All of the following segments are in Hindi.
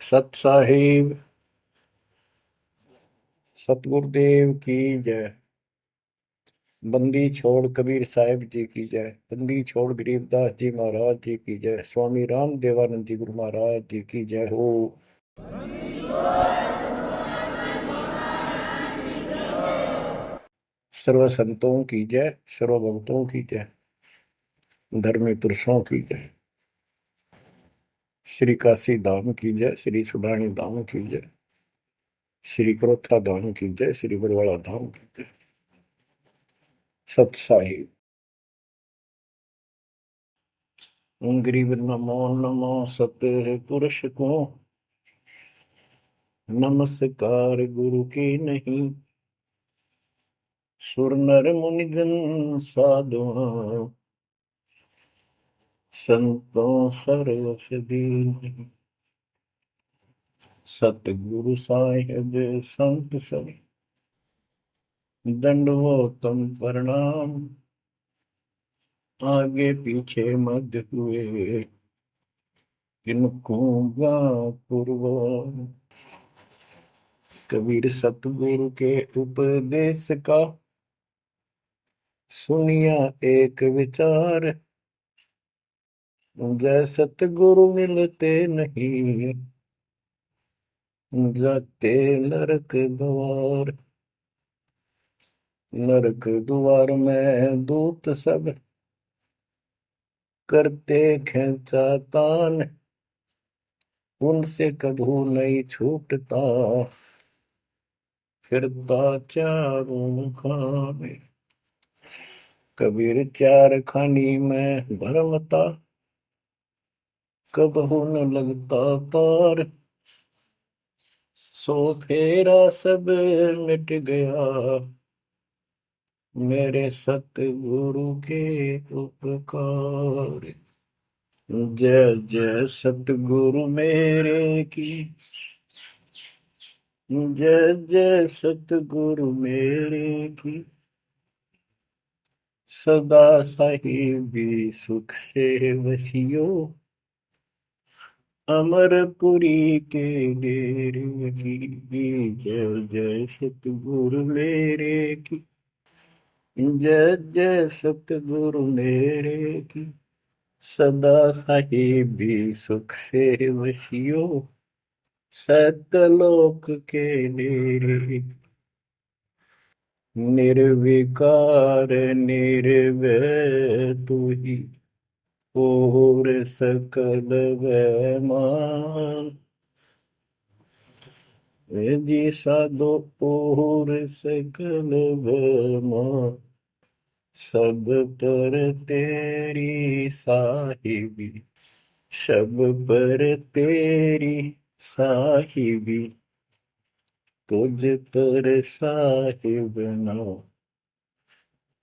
सत साहिब सतगुरुदेव की जय। बंदी छोड़ कबीर साहिब जी की जय। बंदी छोड़ गरीबदास जी महाराज जी की जय। स्वामी राम देवानंद जी गुरु महाराज जी की जय हो। सर्व संतों की जय, सर्व भक्तों की जय, धर्मी पुरुषों की जय। श्री काशी धाम की जय, श्री सुडानी धाम की जय, श्री क्रोथा धाम की जय, श्री बरवाड़ा धाम की जय। सत साहिब गरीब नमो नमो सत पुरुष को नमस्कार गुरु की नहीं। सुर नर मुनिजन साधुआ संतों सर्वस दीन। सतगुरु साहिब संत सब दंडवतम प्रणाम। आगे पीछे मध्य हुए किनको पूर्व। कबीर सतगुरु के उपदेश का सुनिया एक विचार। जय सतगुरु मिलते नहीं जाते नरक द्वार। नरक द्वार में दूत सब करते खेचा तान। उनसे कभू नहीं छूटता फिरता चारों खाने। कबीर चार खानी में भरमता कबहू न लगता पार। सो फेरा सब मिट गया मेरे सतगुरु के उपकार। जय जय सतगुरु मेरे की जय जय सतगुरु मेरे की। सदा साहिबी सुख से वसियो अमरपुरी के डेरे की। जय जय सतगुरु मेरे की जय जय सतगुरु मेरे की। सदा साहिबी सुख से वसियो सतलोक के डेरे। निर्विकार निर्भय तू ही और सकल वैमान। जी साधो और सकल वैमान। सब पर तेरी साहिबी सब पर तेरी साहिबी। तुझ पर साहिब ना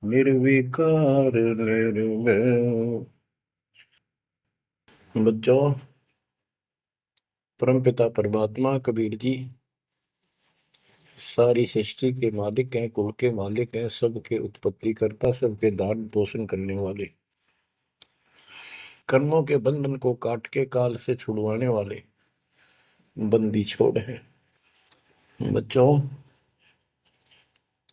निर्विकार निर्भय। बच्चों, परमपिता परमात्मा कबीर जी सारी सृष्टि के मालिक हैं, कुल के मालिक हैं, सबके उत्पत्ति करता, सबके दान पोषण करने वाले, कर्मों के बंधन को काट के काल से छुड़वाने वाले बंदी छोड़ है। बच्चों,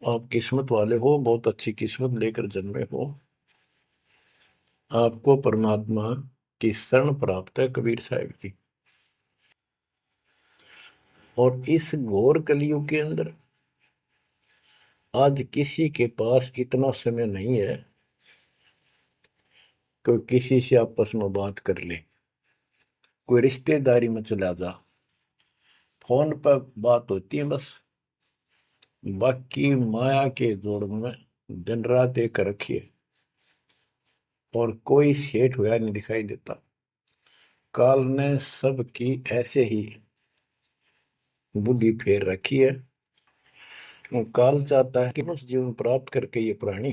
आप किस्मत वाले हो, बहुत अच्छी किस्मत लेकर जन्मे हो। आपको परमात्मा की शरण प्राप्त है कबीर साहिब की। और इस घोर कलयुग के अंदर आज किसी के पास इतना समय नहीं है कोई किसी से आपस में बात कर ले, कोई रिश्तेदारी में चला जा, फोन पर बात होती है बस। बाकी माया के जोड़ में दिन रात एक रखिए और कोई सेठ हुआ नहीं दिखाई देता। काल ने सबकी ऐसे ही बुद्धि फेर रखी है। काल चाहता है कि उस जीवन प्राप्त करके ये प्राणी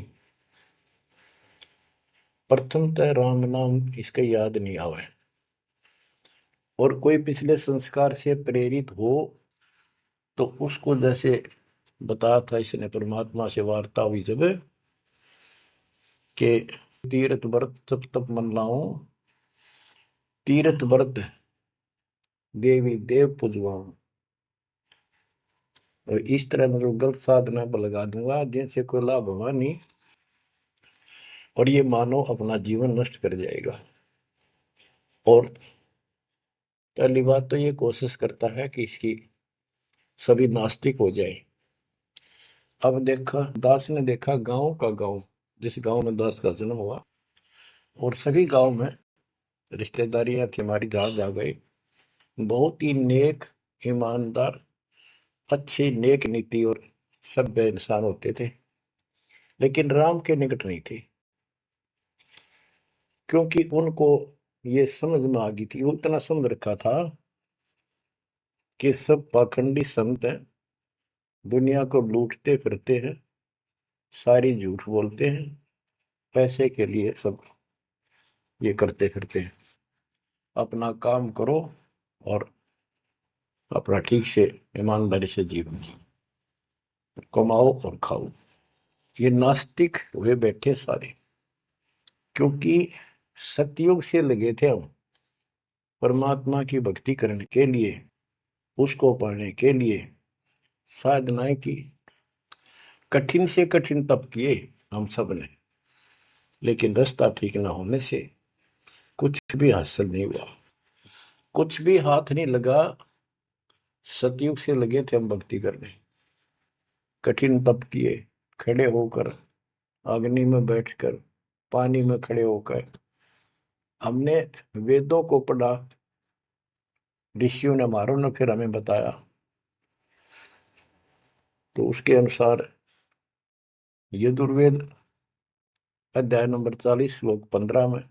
प्रथमतः राम नाम इसके याद नहीं आवे और कोई पिछले संस्कार से प्रेरित हो तो उसको जैसे बताया था इसने परमात्मा से वार्ता हुई जब के तीर्थ व्रत तप तप मन लाऊं। तीर्थ व्रत देवी देव पुजवाऊं। और इस तरह मतलब गलत साधना पर लगा दूंगा जिनसे कोई लाभ होगा नहीं, और ये मानव अपना जीवन नष्ट कर जाएगा। और पहली बात तो ये कोशिश करता है कि इसकी सभी नास्तिक हो जाए। अब देखा दास ने देखा गांव का गांव, जिस गांव में दास का जन्म हुआ, और सभी गांव में रिश्तेदारियां थी हमारी, जहां जा गए बहुत ही नेक, ईमानदार, अच्छे, नेक नीति और सभ्य इंसान होते थे, लेकिन राम के निकट नहीं थे, क्योंकि उनको ये समझ में आ गई थी, वो इतना समझ रखा था कि सब पाखंडी संत हैं, दुनिया को लूटते फिरते हैं, सारी झूठ बोलते हैं, पैसे के लिए सब ये करते फिरते हैं। अपना काम करो और अपना ठीक से ईमानदारी से जीवन जियो, कमाओ और खाओ। ये नास्तिक हुए बैठे सारे, क्योंकि सतयुग से लगे थे हम परमात्मा की भक्ति करने के लिए, उसको पाने के लिए साधनाएं की, कठिन से कठिन तप किए हम सब ने, लेकिन रास्ता ठीक ना होने से कुछ भी हासिल नहीं हुआ, कुछ भी हाथ नहीं लगा। सतयुग से लगे थे हम भक्ति करने, कठिन तप किए, खड़े होकर, अग्नि में बैठकर, पानी में खड़े होकर, हमने वेदों को पढ़ा, ऋषियों ने, हमारों ने फिर हमें बताया, तो उसके अनुसार यजुर्वेद अध्याय नंबर 40 श्लोक 15 में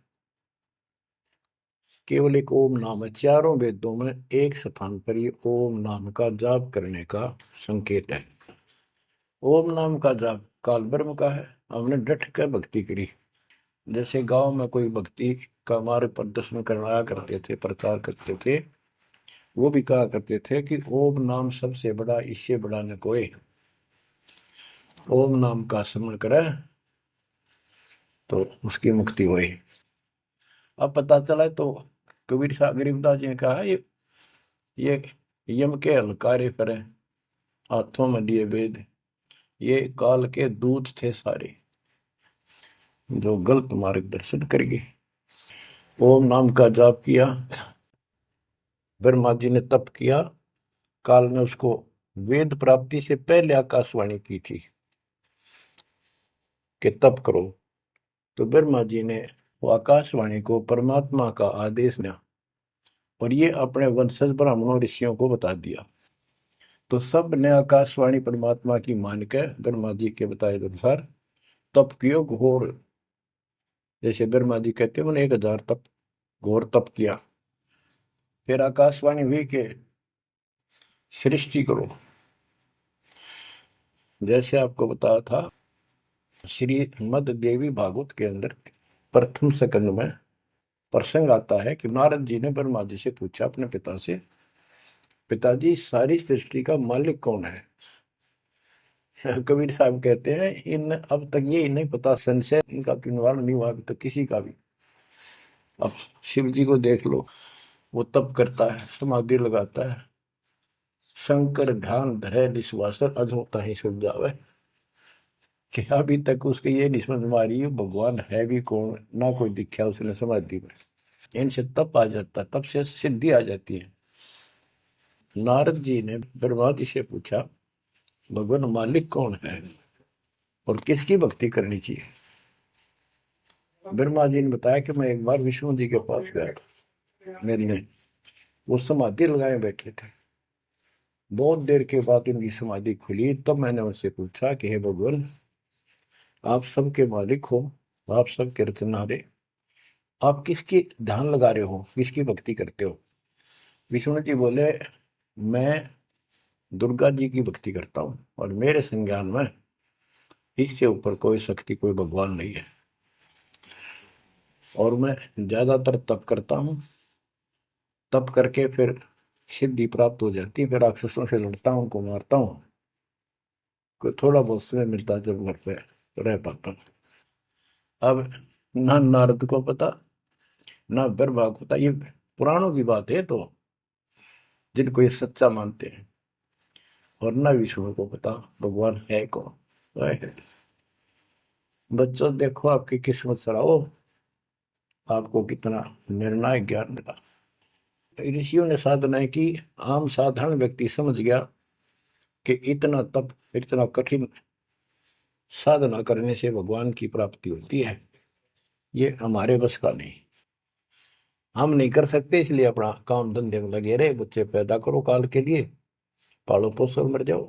केवल एक ओम नाम है। चारों वेदों में एक स्थान पर ये ओम नाम का जाप करने का संकेत है। ओम नाम का जाप काल ब्रह्म का है। हमने डट कर भक्ति करी, जैसे गांव में कोई भक्ति का मार्ग प्रदर्शन करवाया करते थे, प्रचार करते थे, वो भी कहा करते थे कि ओम नाम सबसे बड़ा, इससे बड़ा न कोई। ओम नाम का स्मरण करे तो उसकी मुक्ति हुई। अब पता चला तो कबीर साहब गरीबदास जी ने कहा ये यम के हलकारे करे, हाथों में लिए वेद, ये काल के दूत थे सारे, जो गलत मार्गदर्शन कर गए। ओम नाम का जाप किया, ब्रह्मा जी ने तप किया, काल ने उसको वेद प्राप्ति से पहले आकाशवाणी की थी कि तप करो, तो ब्रह्मा जी ने वो आकाशवाणी को परमात्मा का आदेश दिया, और ये अपने वंशज ब्राह्मणों ऋषियों को बता दिया। तो सब ने आकाशवाणी परमात्मा की मान के ब्रह्मा जी के बताए अनुसार तप कियो घोर, जैसे ब्रह्मा जी कहते हैं, उन्होंने 1000 तप, घोर तप किया। फिर आकाशवाणी हुई कि सृष्टि करो, जैसे आपको बताया था श्री मद देवी भागवत के अंदर प्रथम स्कंद में प्रसंग आता है कि नारद जी ने ब्रह्मा जी से पूछा अपने पिता से, पिताजी सारी सृष्टि का मालिक कौन है? कबीर साहब कहते हैं इन अब तक ये नहीं पता, संशय इनका तो निवारण नहीं हुआ अभी तक किसी का भी। अब शिव जी को देख लो, वो तप करता है, समाधि लगाता है, शंकर ध्यान धरे निश्वासर अधोता ही सुन जावे, कि अभी तक उसके ये नहीं समझ में आ रही है भगवान है भी कौन, ना कोई दिखा उसने समाधि में। इनसे तप आ जाता, तप से सिद्धि आ जाती है। नारद जी ने ब्रह्मा जी से पूछा भगवान मालिक कौन है और किसकी भक्ति करनी चाहिए? ब्रह्मा जी ने बताया कि मैं एक बार विष्णु जी के पास गया था, मिलने, वो समाधि लगाए बैठे थे। बहुत देर के बाद उनकी समाधि खुली, तब मैंने उनसे पूछा कि हे भगवान, आप सबके मालिक हो, आप सबके रचनारे, आप किसकी ध्यान लगा रहे हो, किसकी भक्ति करते हो? विष्णु जी बोले मैं दुर्गा जी की भक्ति करता हूँ, और मेरे संज्ञान में इससे ऊपर कोई शक्ति, कोई भगवान नहीं है, और मैं ज्यादातर तप करता हूँ, तप करके फिर सिद्धि प्राप्त हो जाती है, फिर राक्षसों से लड़ता हूँ, उनको मारता हूँ, कोई थोड़ा बहुत समय मिलता जब घर पे रह पाता हूँ। अब ना नारद को पता, ना ब्रह्मा को पता, ये पुराणों की बात है। तो जिनको ये सच्चा मानते हैं, और न विष्णु को पता भगवान है कौन। बच्चों देखो आपकी किस्मत सराहो, आपको कितना निर्णायक ज्ञान मिला। ऋषियों ने साधनाएं की, आम साधारण व्यक्ति समझ गया कि इतना तप, इतना कठिन साधना करने से भगवान की प्राप्ति होती है, ये हमारे बस का नहीं, हम नहीं कर सकते। इसलिए अपना काम धंधे में लगे रहे, बच्चे पैदा करो काल के लिए, पालो पोसो मर जाओ।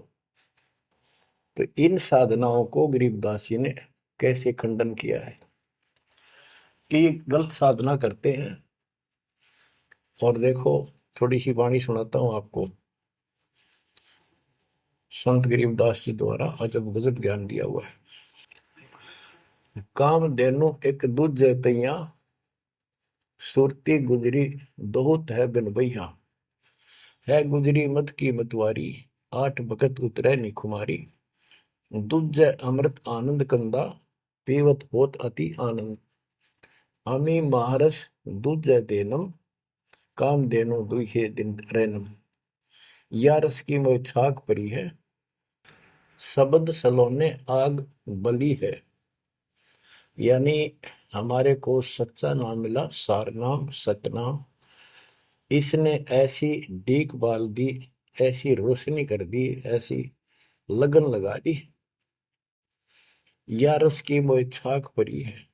तो इन साधनाओं को गरीबदास जी ने कैसे खंडन किया है कि ये गलत साधना करते हैं। और देखो, थोड़ी सी वाणी सुनाता हूं आपको, संत गरीबदास जी द्वारा अजब गजब ज्ञान दिया हुआ है। काम देनु एक दूजे तैया, सुरती गुजरी दोहत है बिन भैया, है गुजरी मत की मतवारी, आठ भगत उतरे निखुमारी, दूजे अमृत आनंद कंदा, पीवत होत अति आनंद, आमी महारस दूजे देनम, काम देनो दुहे दिन रैनम। या रस की मोह छाक परी है, शब्द सलोने आग बली है। यानी हमारे को सच्चा नाम मिला, सार नाम सतनाम, इसने ऐसी डीक बाल दी, ऐसी रोशनी कर दी, ऐसी लगन लगा दी। या रस की मोह छाक परी है,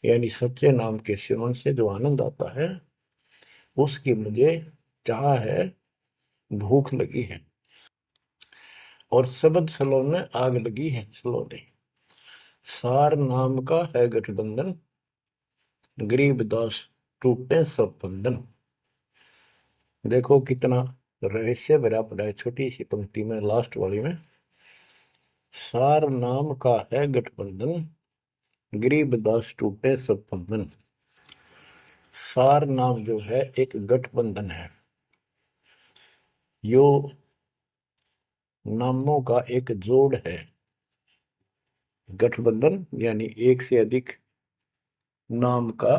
यानी सच्चे नाम के सेवन से जो आनंद आता है उसकी मुझे चाह है, भूख लगी है। और शब्द सलोने आग लगी है, सलोने सार नाम का है गठबंधन, गरीबदास टूटे सब बंधन। देखो कितना रहस्य भरा पड़ा है छोटी सी पंक्ति में, लास्ट वाली में। सार नाम का है गठबंधन, गरीबदास टूटे सब बंधन। सार नाम जो है एक गठबंधन है, यो नामों का एक जोड़ है। गठबंधन यानी एक से अधिक नाम का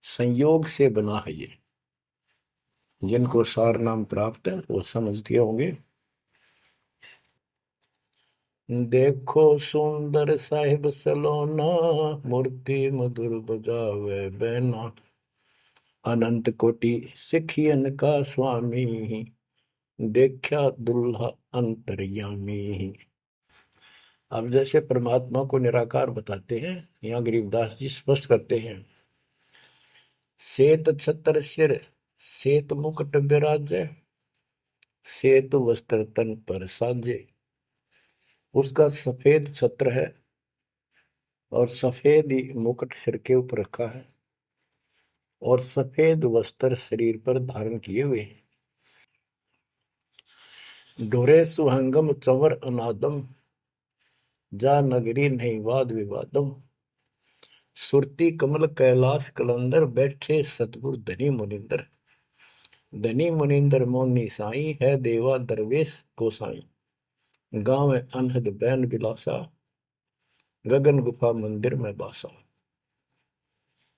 संयोग से बना है ये। जिनको सार नाम प्राप्त है वो समझते होंगे। देखो सुंदर साहिब सलोना, मूर्ति मधुर बजावे बैना, अनंत कोटि सिखियन का स्वामी, देखा दुल्हा अंतर्यामी। अब जैसे परमात्मा को निराकार बताते हैं, यहाँ गरीबदास जी स्पष्ट करते हैं। श्वेत छत्र सिर, श्वेत मुकुट विराजे, श्वेत वस्त्र तन पर साजे। उसका सफेद छत्र है और सफेद ही मुकुट सिर के ऊपर रखा है, और सफेद वस्त्र शरीर पर धारण किए हुए। ढोरे सुहंगम चंवर अनादम, जा नगरी नहीं वाद विवादम। सुरती कमल कैलाश कलंदर, बैठे सतगुरु धनी मुनिंदर। धनी मुनिंदर मोनी साई, है देवा दरवेश गोसाई। गांव अनहद बैन बिलासा, गगन गुफा मंदिर में बासा।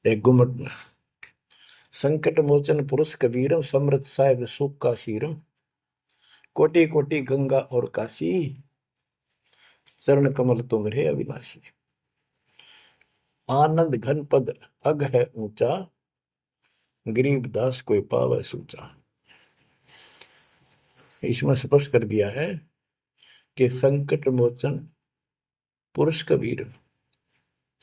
एक गुमट संकट मोचन पुरुष कबीरम, समृत साहिब सुख का सीरम। कोटि कोटि गंगा और काशी, चरण कमल तुम रे अविनाशी। आनंद घन पद अग है ऊंचा, गरीबदास कोई पावे सूचा। इसमें स्पष्ट कर दिया है कि संकट मोचन पुरुष कबीर,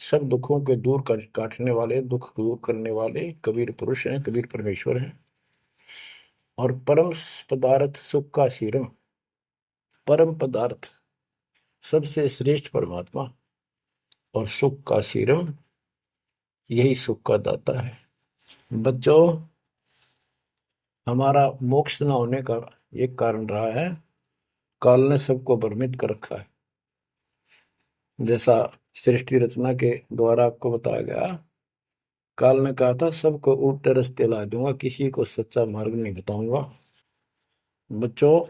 सब दुखों के दूर काटने वाले, दुख दूर करने वाले कबीर पुरुष हैं, कबीर परमेश्वर हैं। और परम पदार्थ सुख का सीरम, परम पदार्थ सबसे श्रेष्ठ परमात्मा, और सुख का सीरम यही सुख का दाता है। बच्चों, हमारा मोक्ष न होने का एक कारण रहा है, काल ने सबको भ्रमित कर रखा है। जैसा सृष्टि रचना के द्वारा आपको बताया गया, काल ने कहा था सबको उल्टे रास्ते ला दूंगा, किसी को सच्चा मार्ग नहीं बताऊंगा। बच्चों,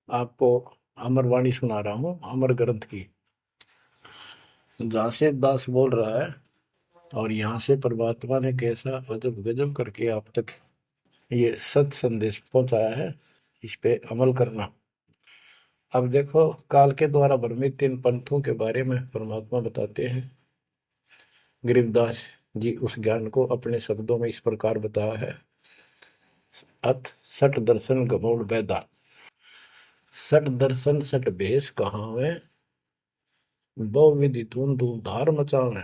आपको अमरवाणी सुना रहा हूं, अमर ग्रंथ की, जहां से दास बोल रहा है और यहाँ से परमात्मा ने कैसा अजब गजब करके आप तक ये सत संदेश पहुंचाया है, इस पे अमल करना। अब देखो, काल के द्वारा भ्रमित तीन पंथों के बारे में परमात्मा बताते हैं। गरीबदास जी उस ज्ञान को अपने शब्दों में इस प्रकार बताया है। अथ सठ दर्शन गमोड़ बैदा, सठ दर्शन सठ भेष कहावे, बहु विधि धूम धूम धार मचावे,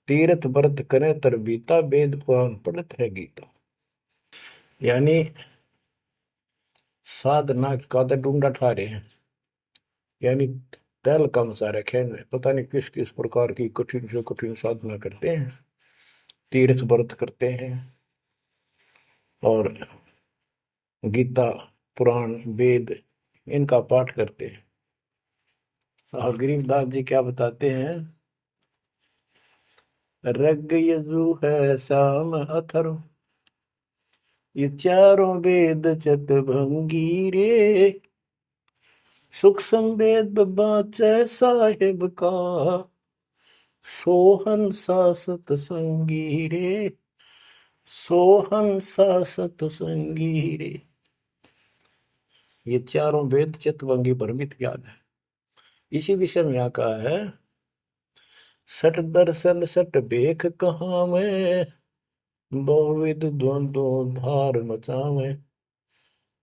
तीर्थ व्रत करे तर बीता, वेद पुराण पढ़त है गीता। यानी साधना का तो ढूंढा ठा रहे हैं, यानी तैल कम सारे खेन में पता नहीं किस किस प्रकार की कठिन से कठिन साधना करते हैं, तीर्थ व्रत करते हैं और गीता पुराण वेद इनका पाठ करते हैं। और गरीबदास जी क्या बताते हैं, रग यजु है श्याम अथर्व, ये चारों वेद चतभंगी रे, सुख संवेद बाचे साहिब का, सोहन सा सतसंगी रे, सोहन सा सतसंगी रे। ये चारों वेद चितवंगी भ्रमित ज्ञान है। इसी विषय में यहाँ कहा है, सठ दर्शन सठ बेख कहाँ में, बहुविध द्वंद्व धार मचावे,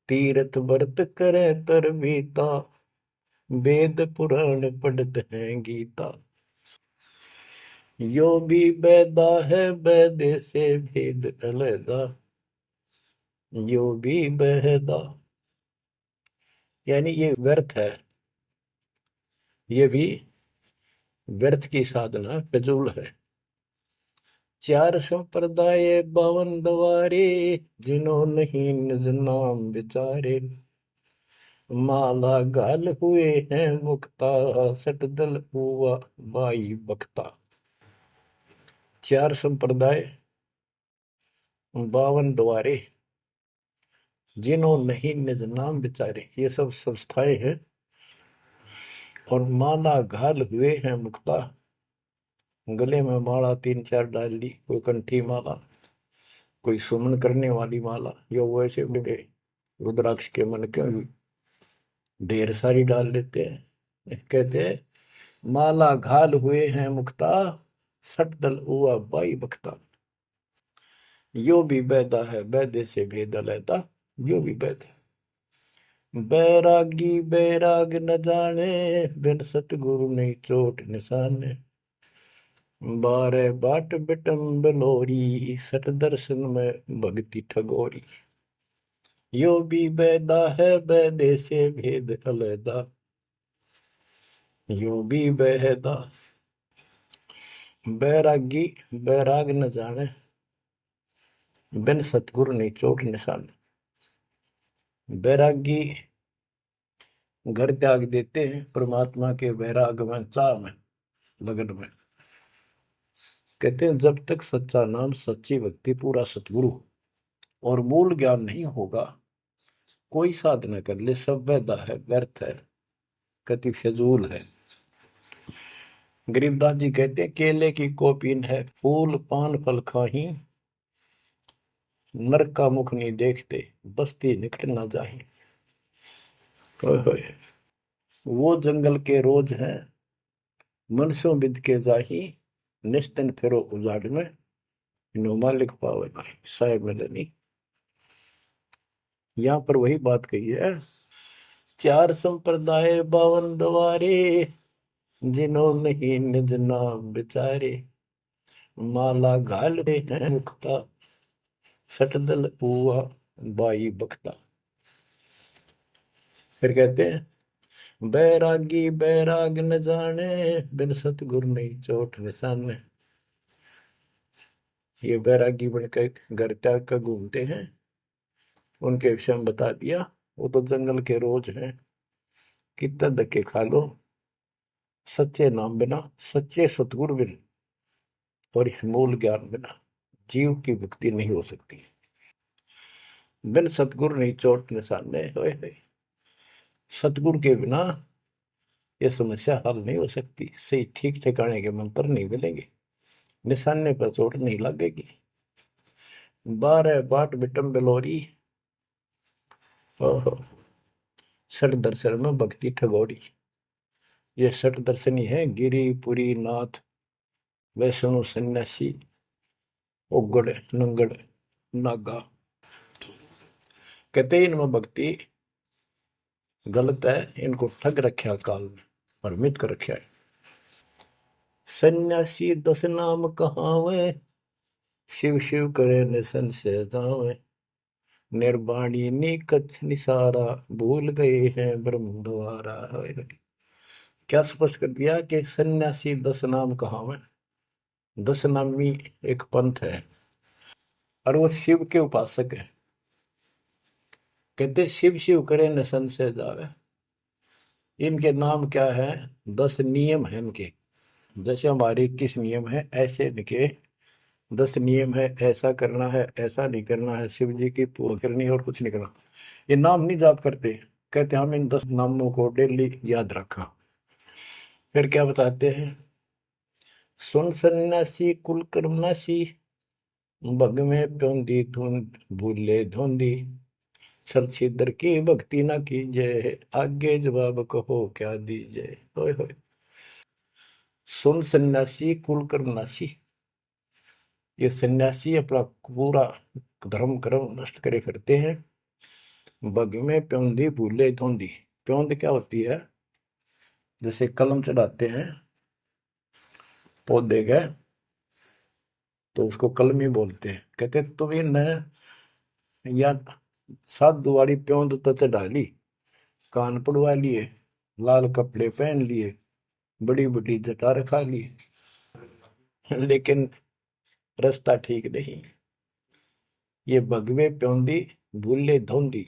तीर्थ व्रत करे तर बीता, वेद पुराण पढ़त है गीता। यो भी बैदा है बैदे से भेद अलैदा, यो भी बहदा, यानी ये व्यर्थ है, ये भी व्यर्थ की साधना फिजूल है। चार संप्रदाय बावन द्वारे, जिन्हों नहीं निज नाम विचारे, माला गाल हुए हैं मुक्ता, सट दल हुआ बाई बख्ता। चार संप्रदाय बावन द्वारे, जिन्हों नहीं निज नाम विचारे, ये सब संस्थाएं हैं। और माला घाल हुए हैं मुक्ता, गले में माला तीन चार डाल ली, कोई कंठी माला, कोई सुमन करने वाली माला, या वैसे बड़े रुद्राक्ष के मन के ढेर सारी डाल लेते हैं। कहते हैं माला घाल हुए हैं मुक्ता, सट दल हुआ बाई बख्ता। यो भी बैदा है बैदे से भेद अलैदा, यो भी बैद है। बैरागी बैराग न जाने, बिन सतगुरु नहीं चोट निशाने, बारे बाट बिटम बलोरी, सट दर्शन में भक्ति ठगोरी। यो भी बैदा है बैदे से भेद अलैदा, यो भी बहदा। बैरागी बैराग न जाने, बिन सतगुरु नहीं चोट निशाने। बैरागी घर त्याग देते हैं परमात्मा के वैराग में, चाह में, लगन में। कहते हैं जब तक सच्चा नाम सच्ची भक्ति पूरा सतगुरु और मूल ज्ञान नहीं होगा, कोई साधना कर ले सब वैधा है, व्यर्थ है, कति फिजूल है। गरीबदास जी कहते हैं केले की कोपीन है, फूल पान फल खाही, नरक का मुख नहीं देखते, बस्ती निकट ना जाही। वो जंगल के रोज है, मनसों बिद के जाही, निस्तन फिरो उजाड़ में, नुमा लिख पावे नहीं साहेब मदनी। यहाँ पर वही बात कही है, चार संप्रदाय बावन द्वारे, जिन्हों नहीं निज नाम विचारे, माला घाल है मुक्ता, सटदल हुआ बाई बख्ता। फिर कहते हैं बैरागी बैराग न जाने, बिन सतगुर नहीं चोट निशाने। ये बैरागी बनकर घर त्याग कर घूमते हैं, उनके विषय में बता दिया, वो तो जंगल के रोज हैं, कितना धक्के खा लो, सच्चे नाम बिना, सच्चे सतगुरु बिना और इस मूल ज्ञान बिना जीव की मुक्ति नहीं हो सकती। बिन सतगुरु नहीं चोट निशाने, होए सतगुरु के बिना यह समस्या हल नहीं हो सकती। सही ठीक ठिकाने के मंत्र नहीं मिलेंगे, निशाने पर चोट नहीं लगेगी। 12 बाट बिटम बिलोरी। ओहो। षट दर्शन में भक्ति ठगोरी। ये षट दर्शनी है गिरी पुरी नाथ वैष्णो सन्यासी उगड़ नंगड़ नागा। कहते इनमें भक्ति गलत है, इनको ठग रखा काल में, भ्रमित कर रखा है। सन्यासी 10 नाम कहावे, शिव शिव करे न संशय जावे। निर्वाणी निकच निसारा, भूल गए हैं ब्रह्म द्वारा। क्या स्पष्ट कर दिया कि सन्यासी 10 नाम कहावे। 10 नामी एक पंथ है और वो शिव के उपासक है। कहते शिव शिव करे न संशय जावे। इनके नाम क्या है? 10 नियम है इनके। जैसे हमारे 21 नियम है, ऐसे इनके 10 नियम है। ऐसा करना है, ऐसा नहीं करना है, शिव जी की पूजा करनी है और कुछ नहीं करना। ये नाम नहीं जाप करते। कहते हम इन 10 नामों को डेली याद रखा। फिर क्या बताते हैं? सुन सन्यासी कुल कर्मनाशी, भग में प्योंदी धुंध भूले धुंधी। सर छिदर की भक्ति ना कीजिए, आगे जवाब कहो क्या दीजिए। होय होय। सुन सन्यासी कुल कर्मनाशी। ये सन्यासी अपना पूरा धर्म कर्म नष्ट करे फिरते हैं। बग में प्योंदी भूले धोंदी। प्योंद क्या होती है? जैसे कलम चढ़ाते हैं पौधे का, तो उसको कलमी बोलते हैं। कहते तुम इन या साधु वाली प्योंद तो चढ़ा ली, कान पड़वा लिए, लाल कपड़े पहन लिए, बड़ी बड़ी जटा रखा ली, लेकिन रास्ता ठीक नहीं। ये भगवे प्योंदी भूले धोंदी,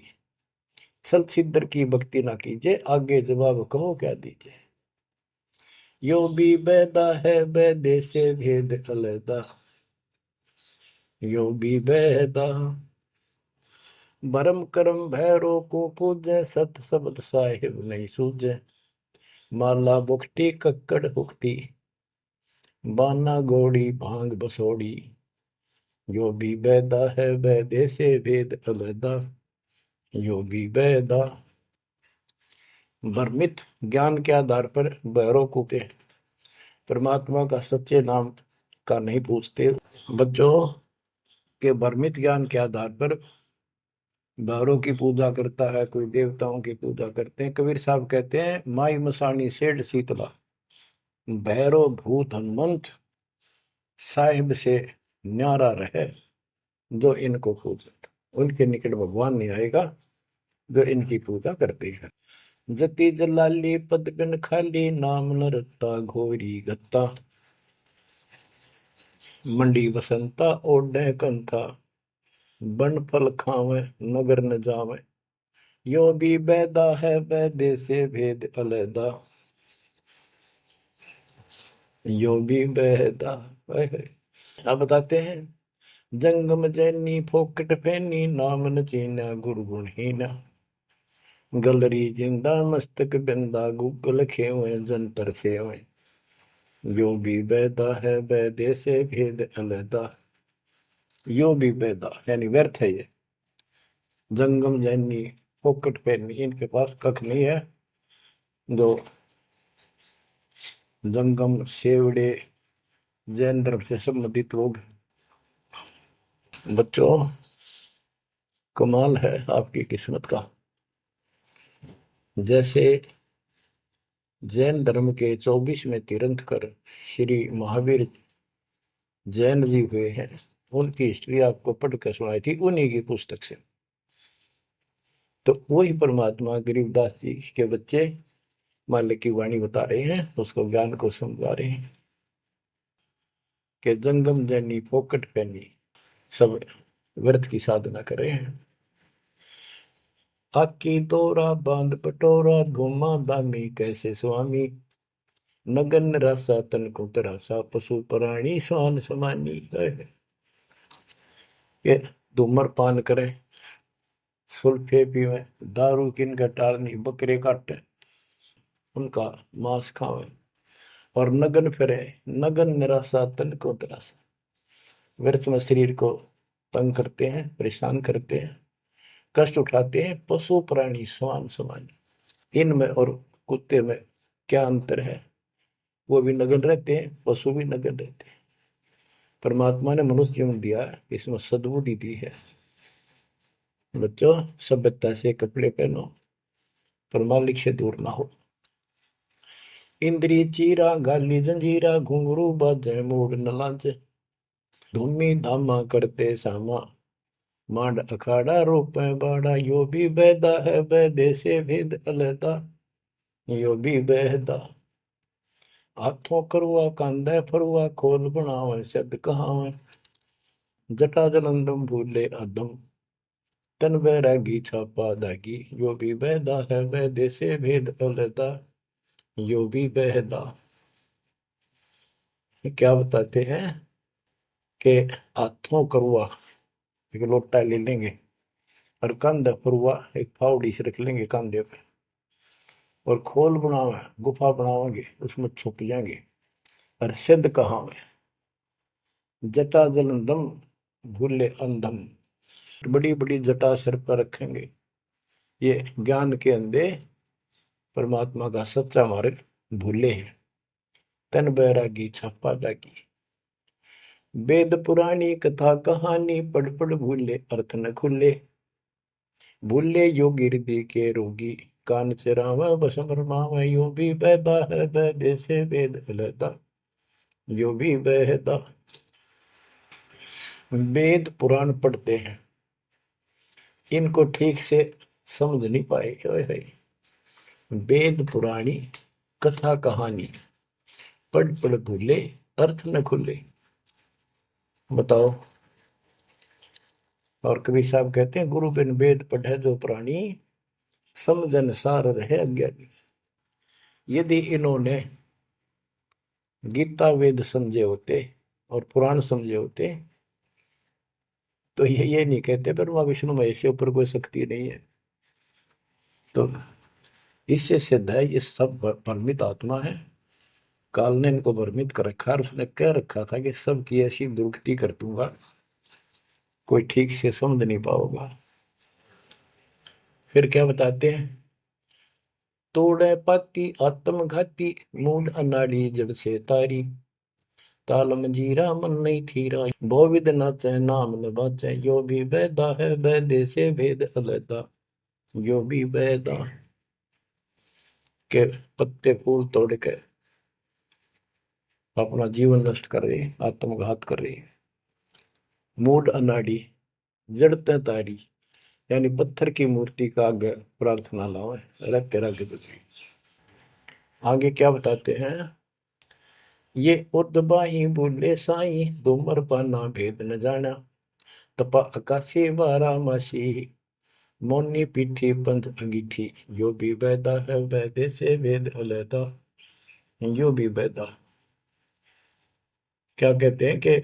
सल सिद्धर की भक्ति ना कीजिए, आगे जवाब कहो क्या दीजिए। यो भी बैदा है बैदे से भेद अलैदा। यो भी बैदा भरम कर्म भैरो को पूजे, सत शब्द साहिब नहीं सूझे। माला बुखटी कक्कड़ हुकटी, बाना घोड़ी भांग बसोड़ी। यो भी बैदा है बैदे से भेद अलैदा। यो भी बैदा भ्रमित ज्ञान के आधार पर भैरव को के परमात्मा का सच्चे नाम का नहीं पूछते। बच्चों के भ्रमित ज्ञान के आधार पर भैरव की पूजा करता है, कोई देवताओं की पूजा करते हैं। कबीर साहब कहते हैं माई मसानी सेठ शीतला, भैरव भूत हनुमंत साहिब से न्यारा रहे जो इनको पूजा। उनके निकट भगवान नहीं आएगा जो इनकी पूजा करते हैं। जति जलाली पद बिन खाली, नाम न रत्ता घोरी गत्ता। मंडी बसंता ओढ़े कंथा, बन फल खावे नगर न जावे। यो भी बैदा है बैदे से भेद अलैदा। यो भी बैदा। अब बताते हैं जंगम जैनी फोकट फैनी, नाम न चीना गुरु गुणहीना। गलरी जिंदा मस्तक बिंदा, गूगल खेवे जंतर सेवे। यो भी बैदा है बैदे से भेद अलैदा। यो भी बैदा यानी व्यर्थ है ये। जंगम जैनी फोकट फैनी, इनके पास कख नहीं है। जो जंगम सेवड़े जैन धर्म से संबंधित लोग। बच्चों कमाल है आपकी किस्मत का। जैसे जैन धर्म के 24वें तीर्थंकर श्री महावीर जैन जी हुए हैं, उनकी हिस्ट्री आपको पढ़कर सुनाई थी उन्हीं की पुस्तक से। तो वही परमात्मा गरीबदास जी के बच्चे मालिक की वाणी बता रहे हैं, उसको ज्ञान को समझा रहे हैं कि जंगम जैनी फोकट पैनी सब व्यर्थ की साधना कर रहे हैं। आकी तोरा बांध पटोरा, घुमा दामी कैसे स्वामी। नगन रासा तन को तरासा, पशु प्राणी स्वान समानी। ये धूम्रपान करे, सुल्फे पीवे, दारू किन का टालनी, बकरे काटे उनका मांस खावे और नगन फिरे। नगन निराशा तन को तरासा, व्यर्थ में शरीर को तंग करते हैं, परेशान करते हैं, कष्ट उठाते हैं। पशु प्राणी समान समान, इनमें और कुत्ते में क्या अंतर है? वो भी नग्न रहते हैं, पशु भी नग्न रहते हैं। परमात्मा ने मनुष्य जीवन दिया, इसमें सद्बुद्धि दी है। बच्चों, सभ्यता से कपड़े पहनो, पर मालिक से दूर ना हो। इंद्री चीरा गाली जंजीरा, घुंघरू बाजे मूड न लाजे, धूमी धामा करते सामा, मांड अखाड़ा रोपे बाड़ा, यो भी बैदा है बैदे से भेद अलहदा, यो भी बहदा। हाथों करुआ कांधे फरुआ, खोल बनावे सद कहावे, जटा जलंदम भूले अदम, तन बैरागी छापा दागी, यो भी बैदा है बैदे से भेद अलहदा, यो भी बहदा। क्या बताते हैं कि हाथों करुआ एक लोटा ले लेंगे, और कंधा फरुआ एक फावड़ी से रख लेंगे कंधे पे, और खोल बनावे गुफा बनावांगे, उसमें छुप जाएंगे। और सिद्ध कहाँ में, जटा जलंदम भूले अंधम, बड़ी बड़ी जटा सिर पर रखेंगे। ये ज्ञान के अंधे परमात्मा का सच्चा मार्ग भूले हैं। तन बैरागी छापा दागी, वेद पुरानी कथा कहानी, पढ़ पढ़ भूले अर्थ न खुले, भूले योगी हृदय के रोगी, कान चरावा बस फरमावा, यो भी बैदा है बैदे से वेद अलहदा, यो भी बहदा। वेद पुराण पढ़ते हैं, इनको ठीक से समझ नहीं पाए। वेद पुराणी कथा कहानी, पढ़ पढ़ भूले अर्थ न खुले। बताओ। और कबीर साहब कहते हैं, गुरु बिन वेद पढ़े जो प्राणी, समझन सार रहे अज्ञानी। यदि इन्होंने गीता वेद समझे होते और पुराण समझे होते, तो ये नहीं कहते ब्रह्मा विष्णु महेश के ऊपर कोई शक्ति नहीं है। तो इससे सिद्ध है ये सब भ्रमित आत्मा है। काल ने इनको भ्रमित कर रखा, और उसने कह रखा था कि सबकी ऐसी दुर्गति कर दूंगा, कोई ठीक से समझ नहीं पाओगा। फिर क्या बताते हैं, तोड़े पाती आत्मघाती, मूड अनाड़ी जड़ से तारी, ताल मंजीरा मन नहीं थीरा, बहुविध नाचे नाम न बाचे, यो भी बैदा है बैदे से भेद अलहदा, यो भी बैदा। के पत्ते फूल तोड़ के अपना जीवन नष्ट कर रहे, आत्मघात कर रहे। मूड अनाड़ी जड़ते तारी, यानी पत्थर की मूर्ति का आगे प्रार्थना लाओ, अरे तेरा गति। आगे क्या बताते हैं, ये उदबाही बोले साई, दोमर पाना भेद न जाना, तपा आकाशी बारा मासी, मोनी पीठी पंथ अंगीठी, यो भी बैदा है बैदे से वेद अलहदा, यो भी बैदा। क्या कहते हैं कि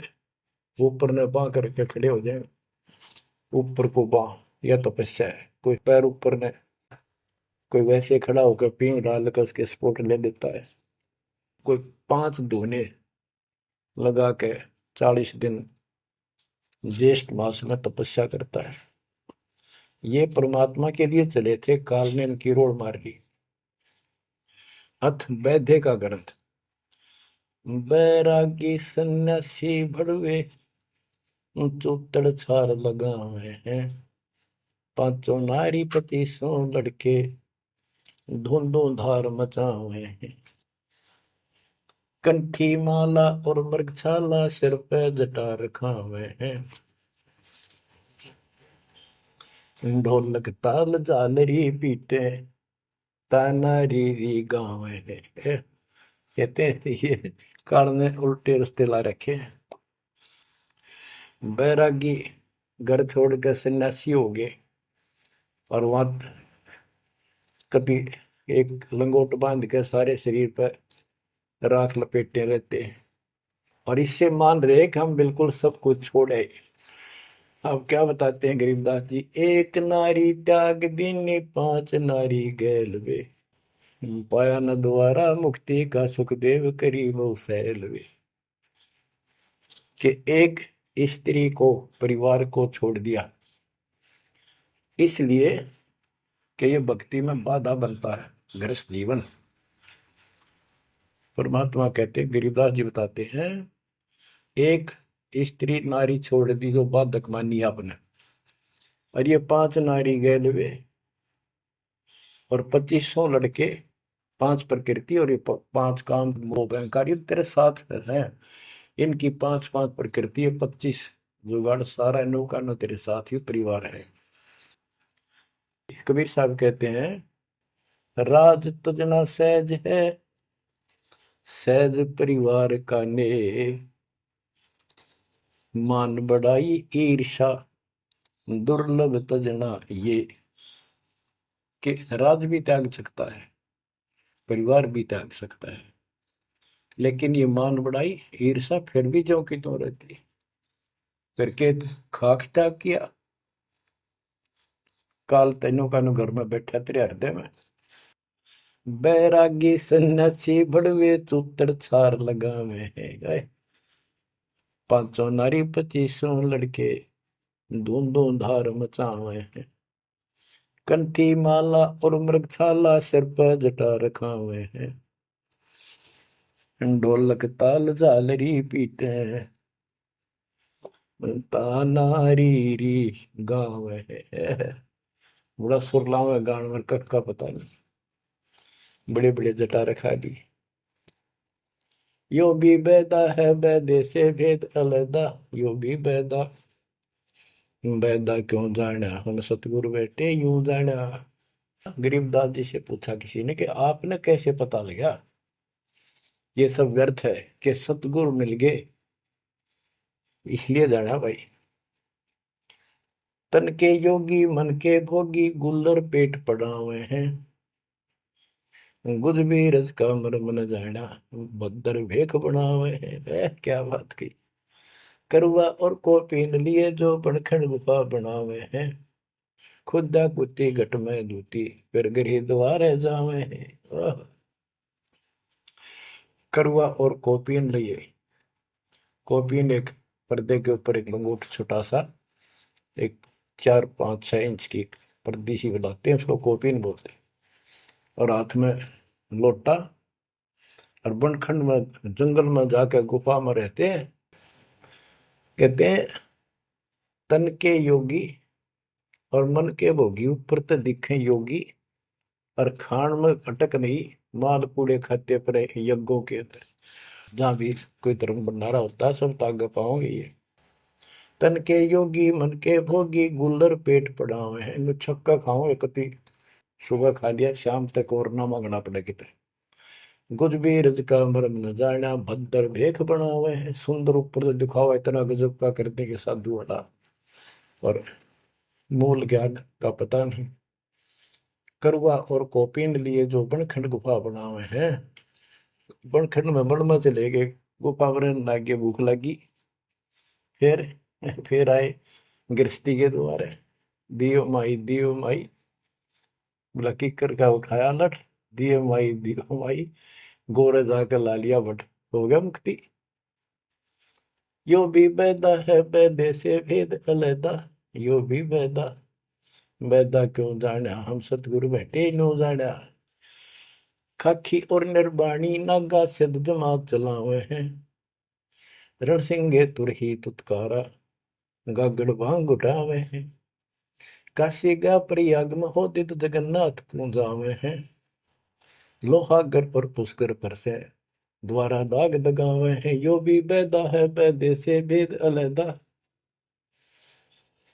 ऊपर ने बां करके खड़े हो जाए, ऊपर को बां, यह तपस्या है। कोई पैर ऊपर ने, कोई वैसे खड़ा होकर पींग डाल कर उसके स्पोर्ट ले लेता है, कोई 5 धोने लगा के 40 दिन ज्येष्ठ मास में तपस्या करता है। ये परमात्मा के लिए चले थे, काल ने इनकी रोड़ मार ली। अथ वैद्य का ग्रंथ, बैरागी सन्यासी भड़वे, चौतड़ छार लगावे हैं, पांचों नारी पति सो लड़के, धुंधों धार मचावे हैं, कंठी माला और मृगछाला, सिर पे जटा रखावे हैं, ढोलक ताल झालरी पीटे, ताना री गावे हैं। कहते हैं ये काल ने उल्टे रास्ते ला रखे हैं। बैरागी घर छोड़ कर सन्यासी हो गए, और वहां कभी एक लंगोट बांध के सारे शरीर पर राख लपेटे रहते हैं, और इससे मान रहे कि हम बिल्कुल सब कुछ छोड़े। अब क्या बताते हैं गरीबदास जी, एक नारी त्याग दीनी, 5 नारी गैल वे, पाया न द्वारा मुक्ति का, सुखदेव करी वो सैल वे। कि एक स्त्री को, परिवार को छोड़ दिया, इसलिए कि ये भक्ति में बाधा बनता है गृहस्थ जीवन। परमात्मा कहते, गिरिदास जी बताते हैं, एक स्त्री नारी छोड़ दी जो बाधक मानी आपने, और ये 5 नारी गैल वे, और 2500 लड़के, 5 प्रकृति, और ये 5 काम मोह अहंकार, ये तेरे साथ है। इनकी 5-5 प्रकृति है, 25 जुगाड़, सारा नौका न तेरे साथ ही परिवार है। कबीर साहब कहते हैं, राज तुझना सहज है, सहज परिवार का ने, मान बढ़ाई ईर्षा दुर्लभ तजना ये। कि राज भी त्याग सकता है, परिवार भी त्याग सकता है, लेकिन ये मान बढ़ाई ईर्षा फिर भी जो की तो रहती। फिर के खाक त्याग किया, काल तेनों का घर में बैठा तेरे हृदय में। बैरागी सन्यासी बड़वे चूतर छार लगावे है गए, 500 नारी 2500 लड़के, धूम धूम धार मचावे हैं। कंठी माला और मृगशाला सिर पर जटा रखा हुए हैं, ढोलक ताल झालरी पीटे, तानारी री गाँव है। बड़ा सुरलाव है गान में, कख का पता नहीं, बड़े बड़े जटा रखा दी। यो भी बैदा है बैदे से भेद अलदा, यो भी बैदा, बैदा क्यों जाना हम सतगुरु बैठे यूं जाना। गरीबदास जी से पूछा किसी ने कि आपने कैसे पता लगा ये सब व्यर्थ है, कि सतगुरु मिल गए इसलिए जाना भाई। तन के योगी मन के भोगी, गुल्लर पेट पड़ा हुए हैं, गुज भी रज का मर्म न जाना, भद्र भेख बना हुए हैं। क्या बात की। करुआ और को पीन लिए जो बनखंड गुफा बना हुए हैं, खुदा कुत्ती घट में दूती, फिर गिरी द्वारे जावे हैं। करुआ और कोपीन लिए, कोपीन एक पर्दे के ऊपर एक लंगोट छोटा सा, एक 4-5-6 इंच की पर्दी सी बनाते हैं, उसको कोपीन बोलते हैं, और हाथ में लोटा, और बनखंड में जंगल में जाकर गुफा में रहते हैं। कहते हैं तन के योगी और मन के भोगी, ऊपर तो दिखे योगी, और खान में अटक नहीं, माल पूड़े खाते पर यज्ञों के अंदर, जहां भी कोई धर्म भंडारा होता है सब तागे पाओगे ये। तन के योगी मन के भोगी, गुल्लर पेट पड़ा हुए हैं, इनको छक्का खाओ एक कति, सुबह खा लिया शाम तक और ना मांगना पड़े कितने। गुज भी रज का मरम न जाना, भद्र भेख बना हुए हैं, सुंदर ऊपर से दिखावा इतना गजब का करने के साधु वाला, और मूल ज्ञान का पता नहीं। करुआ और कोपीन लिए जो बनखंड गुफा बना हुए हैं, बनखंड में बड़ में चले गए, गुफा बन लागे, भूख लगी, फिर फिर आए गृहस्थी के द्वारे, दियो माई, बोला किकर का उठाया लठ, दियो माई, गोरे जाकर ला लिया बट, हो गया मुक्ति। यो भी बैदा है बैदे से भेद अलैदा, यो भी बैदा, बैदा क्यों जाना हम सतगुरु बैठे नो जाना। खाखी और निर्वाणी नागा सिद्ध जमात चलावे हैं, रणसिंगे तुरही तुतकारा, गागड़ भांग उठावे हैं। काशी गा प्रयाग में होदित जगन्नाथ क्यों जावे हैं, लोहागर और पुष्कर पर से द्वारा दाग दगावे हैं। यो भी बैदा है बैदे से भेद अलैदा,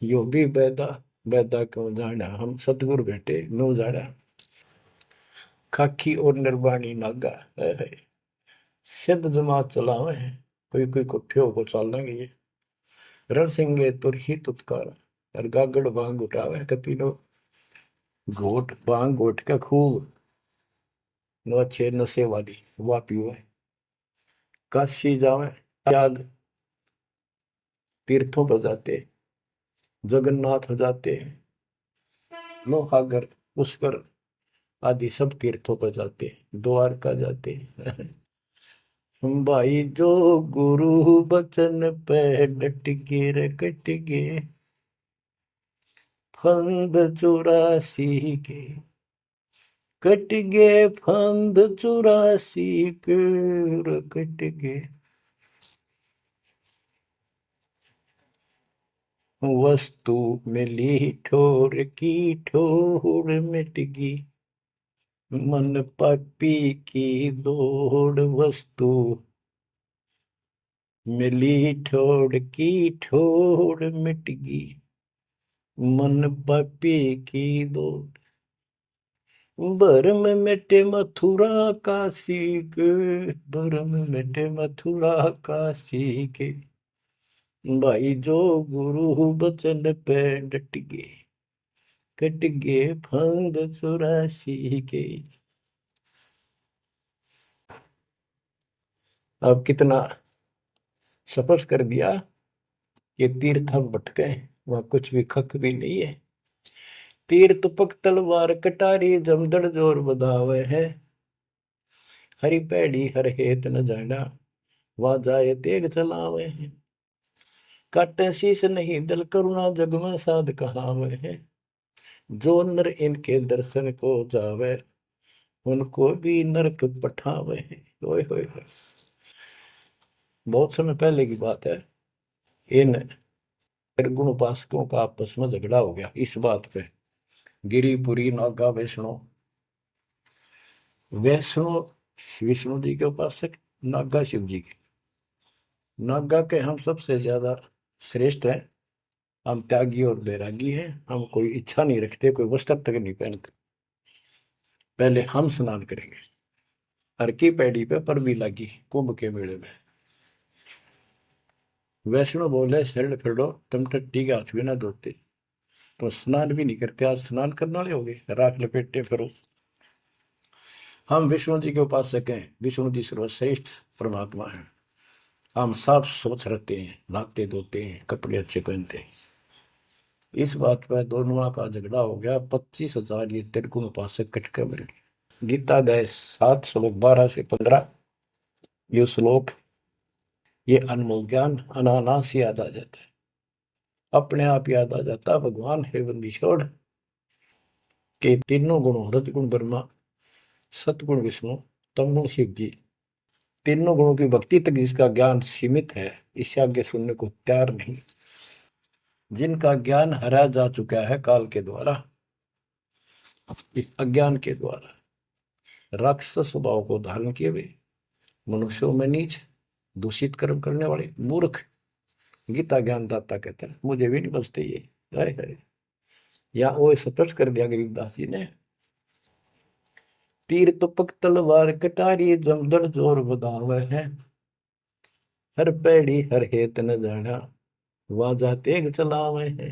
यो भी बैदा, बैदा क्यों जाना हम सतगुरु बेटे नो जाना। खाकी और निर्वाणी नागा है, सिद्ध जमात चलावे हैं, कोई कोई कुट्ठे को चाल लेंगे ये। रण सिंगे तुर ही तुतकार, और गागड़ बांग उठावे कपी नो, घोट बांग घोट का खूब नो अच्छे नशे वाली वा पीवे। काशी जावे, त्याग तीर्थों पर जाते, जगन्नाथ हो जाते, लोहागर पुष्कर आदि सब तीर्थों पर जाते, द्वारका जाते। भाई जो गुरु बचन पे डट गे रे कट गे फंद 84 के, कट गे फंद 84 के रे कट गे। वस्तु मिली ठोर की ठोर मिट गई, मन पापी की दौड़। वस्तु मिली ठोर की ठोर मिट गई, मन पापी की दौड़। भरम मिटे मथुरा काशी के, भरम मिटे मथुरा काशी के। भाई जो गुरु बचन पे डट गए, कट गए फंद 84 के। अब कितना सफर कर दिया ये तीर्थ हम भटके, वहां कुछ भी खक भी नहीं है। तीर तुपक तलवार कटारी जमदड़ जोर बधावे है, हरी पैड़ी हर हेत न जाना, वहां जाए तेग चलावे है। काटे शीश नहीं दल करुणा जग में साध कहावे है, जो नर इनके दर्शन को जावे, उनको भी नरक पठावे है। ओए होए होए। बहुत समय पहले की बात है, इन निर्गुण उपासकों का आपस में झगड़ा हो गया इस बात पे। गिरिपुरी नागा वैष्णो, वैष्णो विष्णु जी के उपासक, नागा शिव जी के। नागा के हम सबसे ज्यादा श्रेष्ठ हैं, हम त्यागी और बैरागी हैं, हम कोई इच्छा नहीं रखते, कोई वस्त्र तक नहीं पहनते। पहले हम स्नान करेंगे। हर की पैड़ी पे पर भी लगी कुंभ के मेले में। वैष्णो बोले शरण फिरो, तुम टट्टी के हाथ भी ना धोते, तो स्नान भी नहीं करते, आज स्नान करने वाले हो गए, राख लपेटते फिरो। हम विष्णु जी के उपासक हैं, विष्णु जी सर्वश्रेष्ठ परमात्मा है। हम साफ स्वच्छ रहते हैं, नहाते धोते हैं, कपड़े अच्छे पहनते हैं। इस बात पर दोनों का झगड़ा हो गया। 25,000 ये त्रिगुण उपासक कटके मिल गए। गीता अध्याय 7 श्लोक 12 से 15 ये श्लोक, ये अनमोल ज्ञान अनायास याद आ जाता है, अपने आप याद आ जाता। भगवान है बंदी छोड़ के तीनों गुणों रजगुण ब्रह्मा, सतगुण विष्णु, तमगुण शिव जी, तीनों गुणों की भक्ति तक जिसका ज्ञान सीमित है, इससे आगे सुनने को तैयार नहीं। जिनका ज्ञान हरा जा चुका है काल के द्वारा, इस अज्ञान के द्वारा, राक्षस स्वभाव को धारण किए हुए, मनुष्यों में नीच, दूषित कर्म करने वाले मूर्ख, गीता ज्ञानदाता कहते हैं मुझे भी नहीं बचते ये। हाय हाय, या वो स्पष्ट कर दिया गरीबदास जी ने। तीर तुपक तलवार कटारी जमदड़ जोर बधावे है, हर पैड़ी हर हेत न जाना, वाजा तेग चलावे है।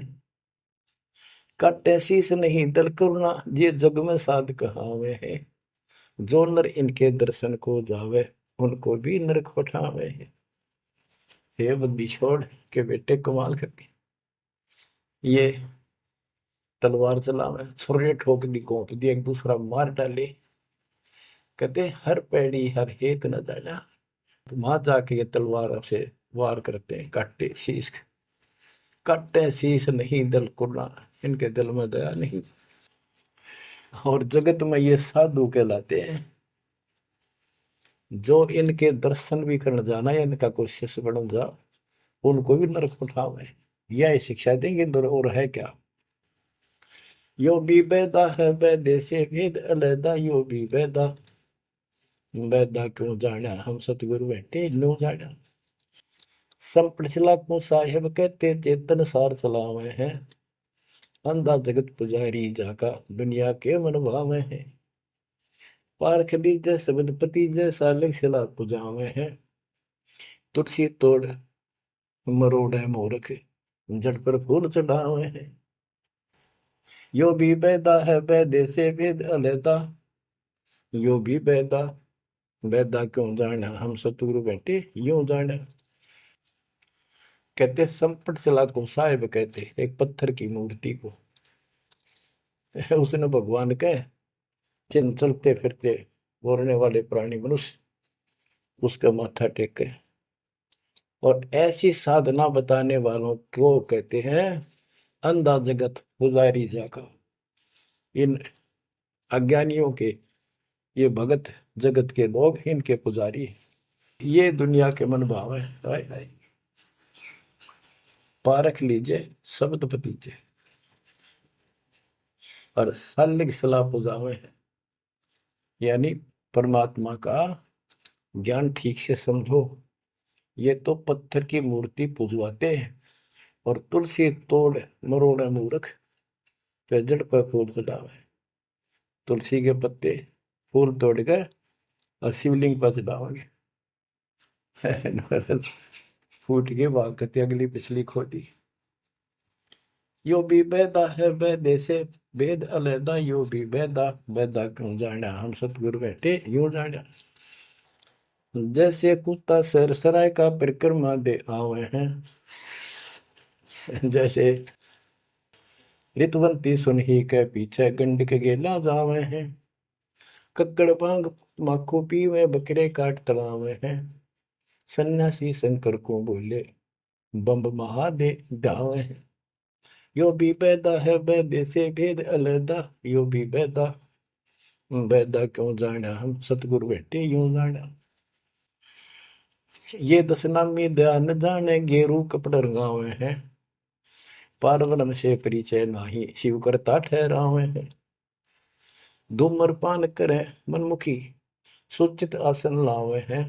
काटे शीस नहीं दल करुणा, ये जग में साध कहावे है, जो नर इनके दर्शन को जावे, उनको भी नरक पठावे है। हे बंदी छोड़ के बेटे कमाल करके ये तलवार चलावे, छुरे ठोक दी, घोंप दी, एक दूसरा मार डाले। कहते हर पैड़ी हर हेत न जाना, तो वहां जाके ये तलवार से वार करते हैं, काटे शीश, काटे शीश नहीं दल कुर्ना, इनके दिल में दया नहीं। और जगत में ये साधु कहलाते हैं, जो इनके दर्शन भी करने जाना या इनका कोई शिष्य बन जा, उनको भी नरक उठावे। यह शिक्षा देंगे और है क्या। यो भी बैदा है बैदे से भेद अलैदा, यो भी बैदा, बैदा क्यों जाना हम सतगुरु बैठे लो जाना। संप्रचला को साहेब कहते चेतन सार चलावे हैं, अंधा जगत पुजारी जाका दुनिया के मन भावे हैं। पारख दीजय सबदपति जैसा लिखला पुजावे हैं, तुलसी तोड़ मरोड़ है मूर्ख, जड़ पर फूल चढ़ावे हैं। यो भी बैदा है बैदे से भेद अलैदा, यो भी बैदा, बैदा क्यों जाना हम सतगुरु बैठे यूं जाना। कहते संपट चला को साहेब कहते एक पत्थर की मूर्ति को, उसने भगवान के चिन्ह चलते फिरते बोलने वाले प्राणी मनुष्य उसका माथा टेके। और ऐसी साधना बताने वालों को कहते हैं अंधा जगत पुजारी जाका। इन अज्ञानियों के, ये भगत जगत के लोग इनके पुजारी। ये दुनिया के मन भाव है। हाय हाय, पारख लीजिए शब्द पतीजे और सालिक सलाह पुजावे है। यानी परमात्मा का ज्ञान ठीक से समझो। ये तो पत्थर की मूर्ति पुजवाते हैं और तुलसी तोड़ मरोड़ा मूर्ख पे जड़ पर फूल चढ़ावे। तुलसी के पत्ते फूल तोड़कर और शिवलिंग पर चढ़ाओगे। फूट के भाग करते अगली पिछली खोटी। यो भी बेदा है बेदे से वेद अलैदा, यो भी बेदा बेदा क्यों जाना हम सतगुरु बैठे यूं जाना। जैसे कुत्ता सर सराय का परिक्रमा दे आवे हैं, जैसे ऋतवंती सुनही के पीछे गंड के गेला जावे हैं। कक्कड़ बांग माखो पीवे बकरे काट तलावे हैं। सन्यासी शंकर को बोले बम्ब महादे डावे हैं। यो भी बैदा है बैदे से भेद अलैदा, यो भी बैदा बैदा क्यों जाना हम सतगुरु बैठे यूं जाना। ये दशनामी ध्यान जाने गेरू कपड़ रंगावे हैं। पारब्रह्म से परिचय नाही शिव करता ठहरावे हैं। धूम्रपान करे मनमुखी सुचित आसन लावे हैं।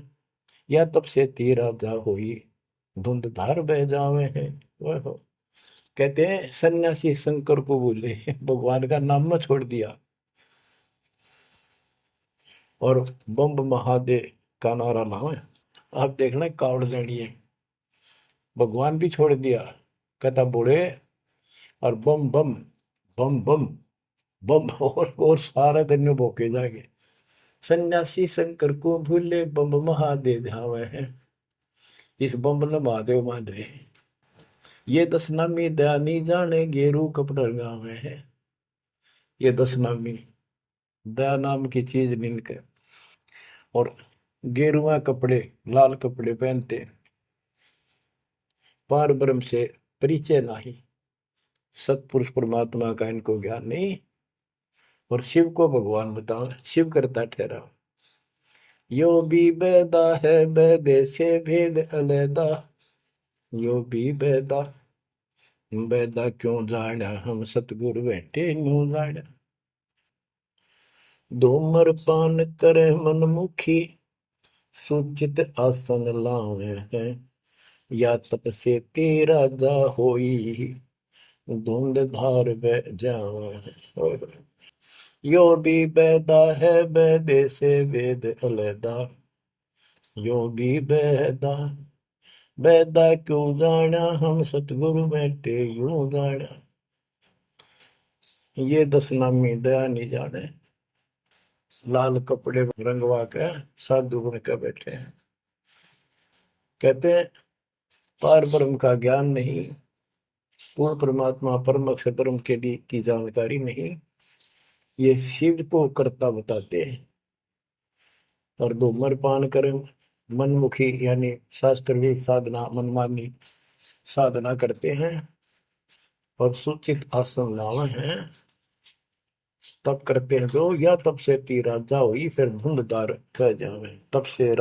या तब से तीरा जा होई धुंध धार बह जावे हैं। वह कहते हैं सन्यासी शंकर को बोले भगवान का नाम में छोड़ दिया और बम्ब महादेव का नारा लावे। आप देखना कावड़ लेनी है, भगवान भी छोड़ दिया, कहता बोले और बम बम बम बम बम और सारा दिन भोके जाएंगे। सन्यासी शंकर को भूले बम महादेव धावे हैं। इस बम ने महादेव मान रहे। ये दशनामी दयानी जाने गेरू कपड़ा गावे हैं। ये दशनामी दया नाम की चीज मिलकर और गेरुआ कपड़े लाल कपड़े पहनते। पार ब्रह्म से परिचय नहीं, सतपुरुष परमात्मा का इनको ज्ञान नहीं और शिव को भगवान बताओ, शिव करता ठहरा। यो भी बेदा है बेदे से भेद अलैदा, यो भी बेदा बेदा क्यों जाना हम सतगुरु बैठे न्यू जाना। धूम्रपान करे मनमुखी सुचित आसन लावे हैं। या तप से तेरा जा होई धुंध धार बह जावे। यो भी बैदा है बैदे से वेद अलैदा, यो भी बैदा बैदा क्यों जाना हम सतगुरु बैठे यूं जाना। ये दशनामी दया नहीं जाने, लाल कपड़े रंगवा कर साधु बन कर बैठे हैं। कहते हैं पार ब्रह्म का ज्ञान नहीं, पूर्ण परमात्मा परम अक्षर ब्रह्म के लिए की जानकारी नहीं, ये शिव को करता बताते हैं। और धूम्रपान करें मनमुखी यानी शास्त्र साधना मनमानी साधना करते हैं और सूचित आसन लावे हैं। तब करते हैं जो या तब से तीरा जाओ फिर धुंधदार कह जावे। तब से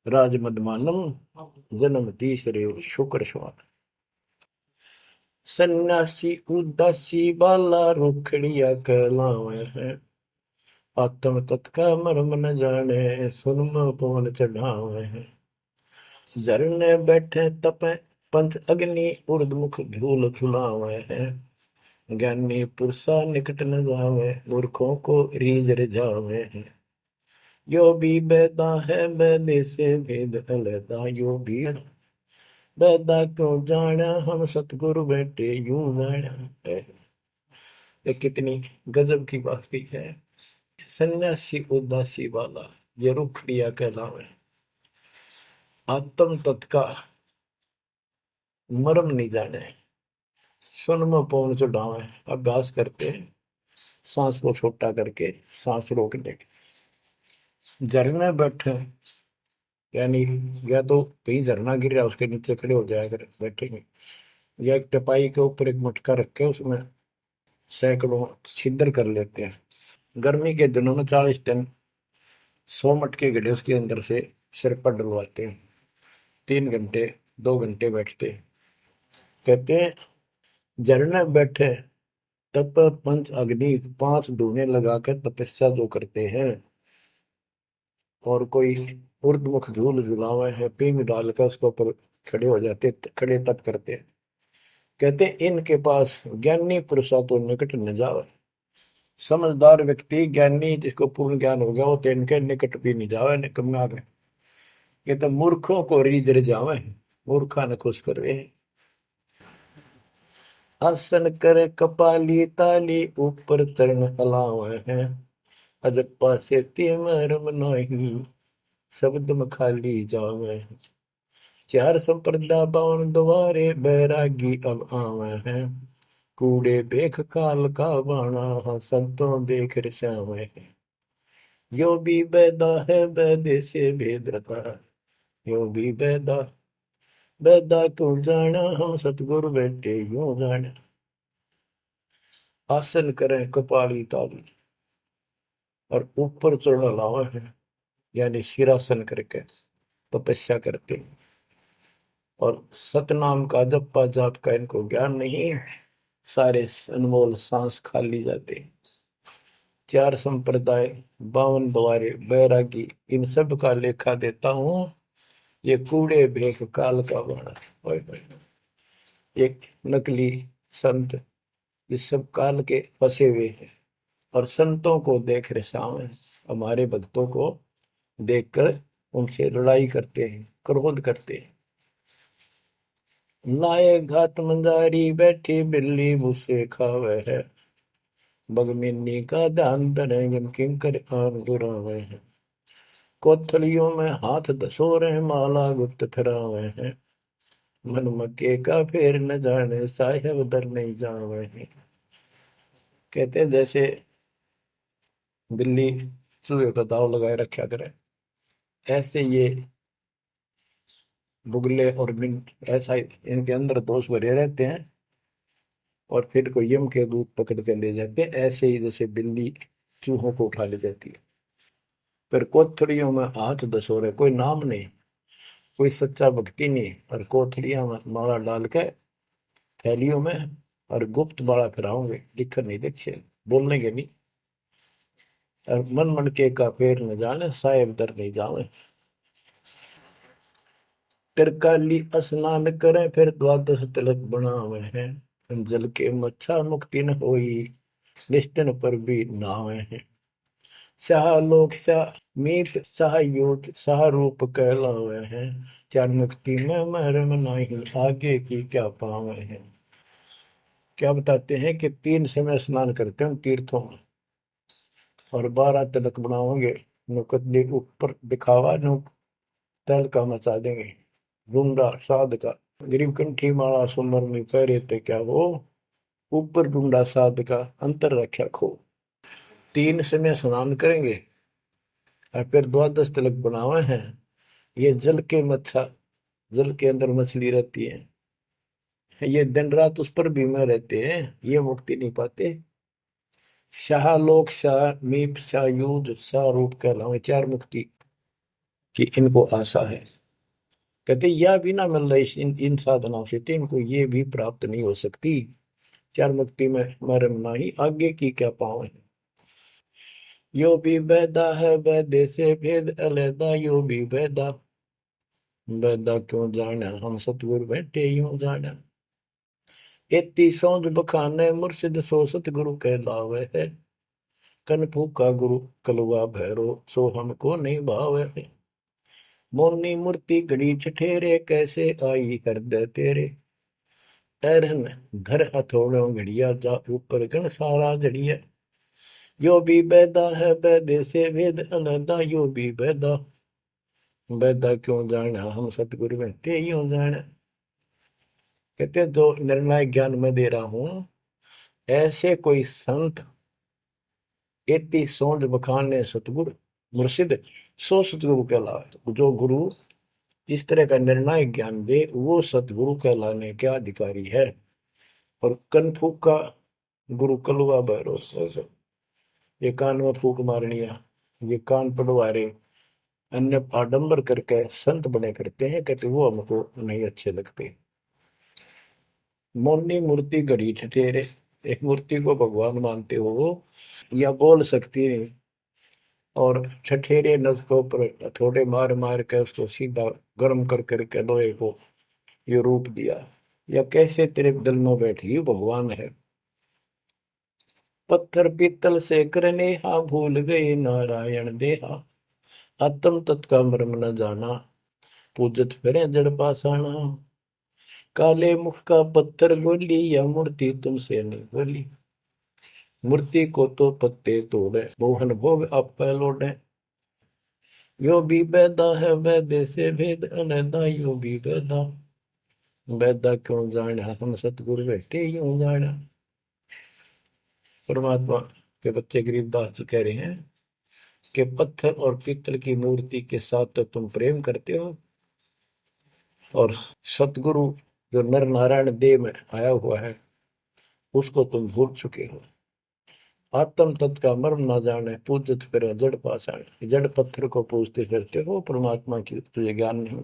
राज मदमानम जन्म तीसरे शुक्र श्वान। सन्यासी उदासी बाला रुखड़िया कहलावे हैं। आत्म तत्का मर्म न जाने सुनम पवन चढ़ावे हैं। झरने बैठे तपे पंच अग्नि उर्दमुख झूल झुलावे हैं। ज्ञानी पुरुषा निकट न जावे मूर्खों को रीझ रिझावे हैं। यो भी बेदा है बेदे से भेद अलैदा, यो भी बेदा क्यों जाना हम सतगुरु बैठे यूं जाना। ये कितनी गजब की बात भी है। सन्यासी उदासी वाला ये रुखड़िया कहलावे। आत्म तत्का मर्म नहीं जाने सुन में पवन चढ़ावे। अभ्यास करते हैं सांस को छोटा करके सांस रोकने के। झरने बैठे यानी या तो कहीं झरना गिर रहा है उसके नीचे खड़े हो जाया कर बैठेंगे, या एक टपाई के ऊपर एक मटका रख के उसमें सैकड़ों छिद्र कर लेते हैं। गर्मी के दिनों में 40 दिन 100 मटके गड्ढे उसके अंदर से सिर पर डलवाते हैं। 3 घंटे 2 घंटे बैठते हैं। कहते हैं झरने बैठे तप पंच अग्नि 5 धूने लगाकर तपस्या जो करते हैं, और कोई उर्दमुख झूल झुलावे है पींग डालकर उसके ऊपर खड़े हो जाते, खड़े तप करते हैं। कहते हैं इनके पास ज्ञानी पुरुषा तो निकट न जावे। समझदार व्यक्ति ज्ञानी जिसको पूर्ण ज्ञान हो गया वो तो इनके निकट भी नहीं जावे, निकम्मा गए। ये तो मूर्खों को रिझ जावे, मूर्खा ने खुश करवे। आसन करे कपाली ताली ऊपर चरण हलावे हैं, अजप्पा से तिमरम नहीं शब्द में खाली जावे हैं। चार संप्रदा बावन द्वारे बैरागी अब आवे हैं, कूड़े बेख काल का बाणा संतों देख रसावे हैं। यो भी बैदा है बैदे से भेद रखा, यो भी बैदा बैदा क्यों जाना हम सतगुरु बैठे यूं जाना। आसन करें कपाली ताली और ऊपर चढ़ लावा है, यानी सिरासन करके तपस्या करते हैं। और सतनाम का जप्पा जाप का इनको ज्ञान नहीं, सारे अनमोल सांस खाली जाते हैं। चार संप्रदाय 52 द्वारे बैरागी इन सब का लेखा देता हूं, ये कूड़े भेख काल का बाणा। ओए होए, एक नकली संत ये सब काल के फंसे हुए हैं, और संतों को देख रहे सामने, हमारे भक्तों को देखकर उनसे लड़ाई करते हैं, क्रोध करते हैं। लाए घात मंदारी बैठी बिल्ली मुझसे खावे है, बगमिनी का ध्यान धरे किंकर आन दुरावे हैं। कोथलियों में हाथ धसोरे माला गुप्त फिरावे हैं, मन मक्के का फेर न जाने साहेब दर नहीं जावे हैं। कहते हैं जैसे बिल्ली चूहे पर दाव लगाए रखा करे, ऐसे ये बुगले और मिन ऐसा इनके अंदर दोष भरे रहते हैं, और फिर को यम के दूत पकड़ कर ले जाते हैं, ऐसे ही जैसे बिल्ली चूहों को उठा ले जाती है। फिर कोथड़ियों में हाथ धसोरे, कोई नाम नहीं, कोई सच्चा भक्ति नहीं, और कोथड़ियां में माला डाल के थैलियों में, और गुप्त माला फिराओगे, दिखर नहीं देखे, बोलने के नहीं। और मन मन के का पेड़ न जाने साहेब दर नहीं जावे। तिरकाली स्नान करें फिर द्वादश तिलक बनावे हैं, जल के मच्छा मुक्ति न होई निश्चन पर भी नावे हैं। शाह लोक शाह मीत शाह योग शाह रूप कहलावे हैं, चार मुक्ति में मरम नहीं आगे की क्या पावे हैं। क्या बताते हैं कि 3 समय स्नान करते हैं तीर्थों में, और 12 तिलक बनाओगे, नुकदली ऊपर दिखावा नु तल का मचा देंगे, ढूंढा साध का गरीब कंठी माला सुमर में पैरे ते क्या हो, ऊपर ढूंढा साध का अंतर रख्या खो। 3 समय स्नान करेंगे और फिर द्वादश तिलक बनावे हैं। ये जल के मच्छा, जल के अंदर मछली रहती है, ये दिन रात उस पर बीमा रहते हैं, ये मुक्ति नहीं पाते। शाह लोक शाह मीप शाह युद्ध शाह रूप कहलावे, 4 मुक्ति की इनको आशा है। कहते यह भी ना मिल रही इन साधनाओं से, तो इनको ये भी प्राप्त नहीं हो सकती। 4 मुक्ति में मरम नाही आगे की क्या पावे। यो भी बैदा है बैदे से भेद अलैदा, यो भी बैदा बैदा क्यों जाना हम सतगुरु बैठे यूं जाना। एती सौंध बखाने मुर्शिद सो सतगुरु कहलावे है, कन फूका गुरु कलवा भैरो सो हमको नहीं भावे है। मोनी मूर्ति घड़ी ठठेरे कैसे आई हृदय तेरे, ऐरन घर हथौड़ों घड़िया जा ऊपर गण सारा जड़िया। यो भी बैदा है बैदे से भेद अलैदा, यो भी बैदा बैदा क्यों जाना हम सतगुरु बैठे यूं जाना। कहते जो निर्णायक ज्ञान में दे रहा हूं, ऐसे कोई संत एती सोंध बखाने सतगुरु, मुर्शिद सो सतगुरु कहलावे। जो गुरु इस तरह का निर्णायक ज्ञान दे वो सतगुरु कहलाने के अधिकारी है। और कनफूक का गुरु कलुआ भैरो, ये कान में फूक मारनिया, ये कान पड़वा रहे, अन्य आडंबर करके संत बने करते हैं, कहते वो हमको नहीं अच्छे लगते। मौनी मूर्ति घड़ी ठठेरे, एक मूर्ति को भगवान मानते हो या बोल सकती नहीं, और ठठेरे न उसको ऊपर थोड़े मार मार के उसको सीधा गर्म कर करके लोहे को ये रूप दिया, या कैसे तेरे दिल में बैठी भगवान है। पत्थर पीतल से करने हा, भूल गए नारायण देहा, आत्म तत्का मर्म न जाना, पूजत फिरे जड़ पासाना। काले मुख का पत्थर बोली, या मूर्ति तुमसे नहीं बोली, मूर्ति को तो पत्ते तोड़े, मोहन भोग आप लौटे। यो भी बैदा है वैदे से भेद अलैदा, यो भी बैदा, बैदा क्यों जाना हम सतगुरु बैठे यूं जाना। परमात्मा के बच्चे गरीबदास जी कह रहे हैं कि पत्थर और पीतल की मूर्ति के साथ तो तुम प्रेम करते हो, और सतगुरु जो नर नारायण देव में आया हुआ है उसको तुम भूल चुके हो। आत्म तत् का मर्म ना जाने, पूजत फिर जड़ पाषाण, जड़ पत्थर को पूजते फिरते हो, परमात्मा की तुझे ज्ञान नहीं।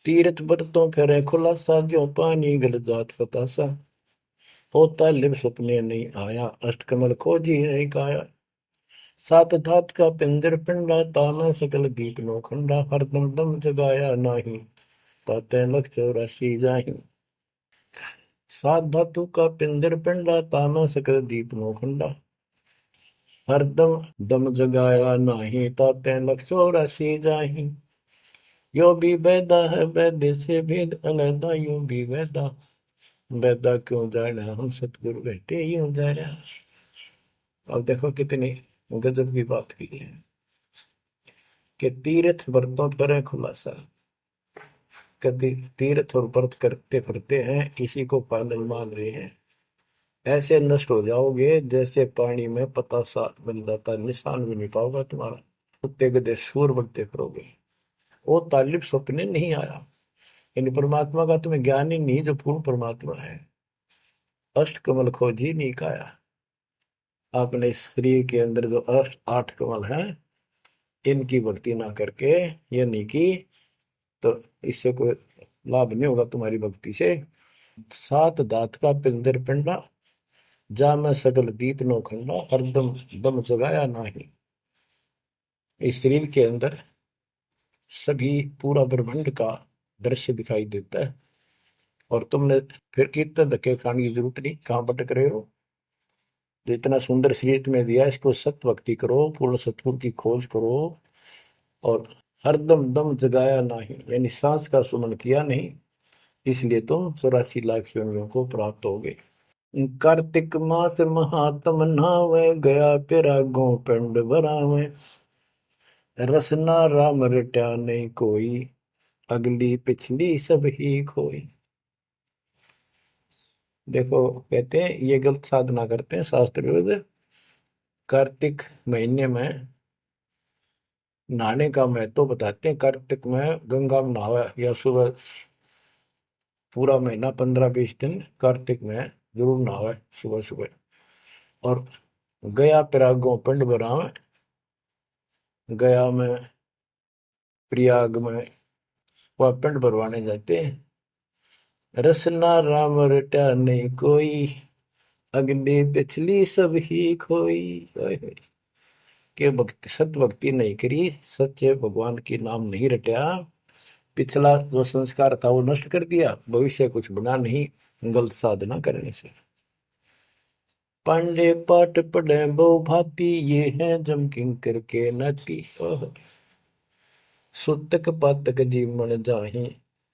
तीर्थ बरतों फिरे खुलासा, जो पानी गल जात फतासा, होता लिव सपने नहीं आया, अष्टकमल खोजी नहीं काया। सात धात का पिंजर पिंडा, ताना सकल दीप नो खंडा, हरदम दम जगाया नाही, ताते लख 84 जाहि। सात धातु का पिंजर पिंडा, ताना सकल दीप नो खंडा, हरदम दम जगाया नाही, ताते लख 84 जाहि। यो भी बैदा है वैद्य से भेद अलैदा, यो भी बैदा, बैदा क्यों जाना हम सतगुरु बैठे यूं जाना। अब देखो कितनी गजब की बात की है कि तीर्थ व्रतों पर खुलासा, कभी तीर्थ और व्रत करते फिरते हैं, इसी को पालन मान रहे हैं। ऐसे नष्ट हो जाओगे जैसे पानी में पतासा मिल जाता, निशान भी नहीं पाओगा तुम्हारा, कुत्ते गधे सूर बनते फिरोगे। वो तालिब सपने नहीं आया, यानी परमात्मा का तुम्हें ज्ञान ही नहीं जो पूर्ण परमात्मा है। अष्ट कमल खोजी नहीं काया, अपने शरीर के अंदर जो अष्ट 8 कमल हैं इनकी भक्ति ना करके ये नहीं की तो इससे कोई लाभ नहीं होगा तुम्हारी भक्ति से। सात दात का पिंदर पिंडा, जा मैं सकल दीप नो खंडा, हरदम दम जगाया नाही। इस शरीर के अंदर सभी पूरा ब्रह्मांड का दृश्य दिखाई देता है, और तुमने फिर कितने धक्के खाने की जरूरत नहीं, कहाँ भटक रहे हो। जो इतना सुंदर शरीर तुम्हें दिया, इसको सत्य भक्ति करो, पूर्ण सतगुरु की खोज करो, और हरदम दम जगाया नहीं, यानी सांस का सुमन किया नहीं, इसलिए तुम 84 लाख योनियों को प्राप्त हो गए। कार्तिक मास महात्म नावे, गया पिरागो पिंड भरावे, रसना राम रट्या नहीं कोई, अगली पिछली सब ही खोई। देखो कहते हैं ये गलत साधना करते हैं शास्त्र विरुद्ध। कार्तिक महीने में नहाने का महत्व बताते हैं। कार्तिक में गंगा में नहावा, या सुबह पूरा महीना 15-20 दिन कार्तिक में जरूर नहावा सुबह सुबह। और गया प्रयागों पिंड भरावे, गया में प्रयाग में वह पिंड भरवाने जाते हैं। रसना राम रटा नहीं कोई, अगली पिछली सब ही खोई। के भक्ति सत भक्ति नहीं करी, सच्चे भगवान की नाम नहीं रटा, पिछला जो संस्कार था वो नष्ट कर दिया, भविष्य कुछ बना नहीं गलत साधना करने से। पांडे पाठ पढ़े बहु भांति, ये है जम किंकर के नाती। सुतक पातक जीवन जाहि,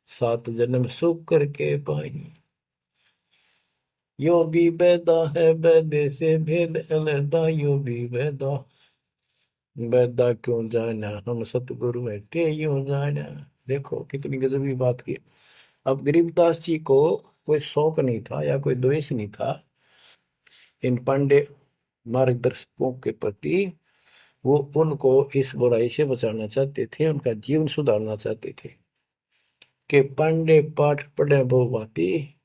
7 जन्म सुख करके पाही। यो भी बैदा है बैदे से भेद अलैदा, यो भी बैदा, बैदा क्यों जाना हम सतगुरु बैठे यूं जाना। देखो कितनी गजबी बात की। अब गरीबदास जी को कोई शौक नहीं था या कोई द्वेष नहीं था इन पांडे मार्गदर्शकों के प्रति, वो उनको इस बुराई से बचाना चाहते थे, उनका जीवन सुधारना चाहते थे कि पांडे पाठ पढ़े बहु भांति,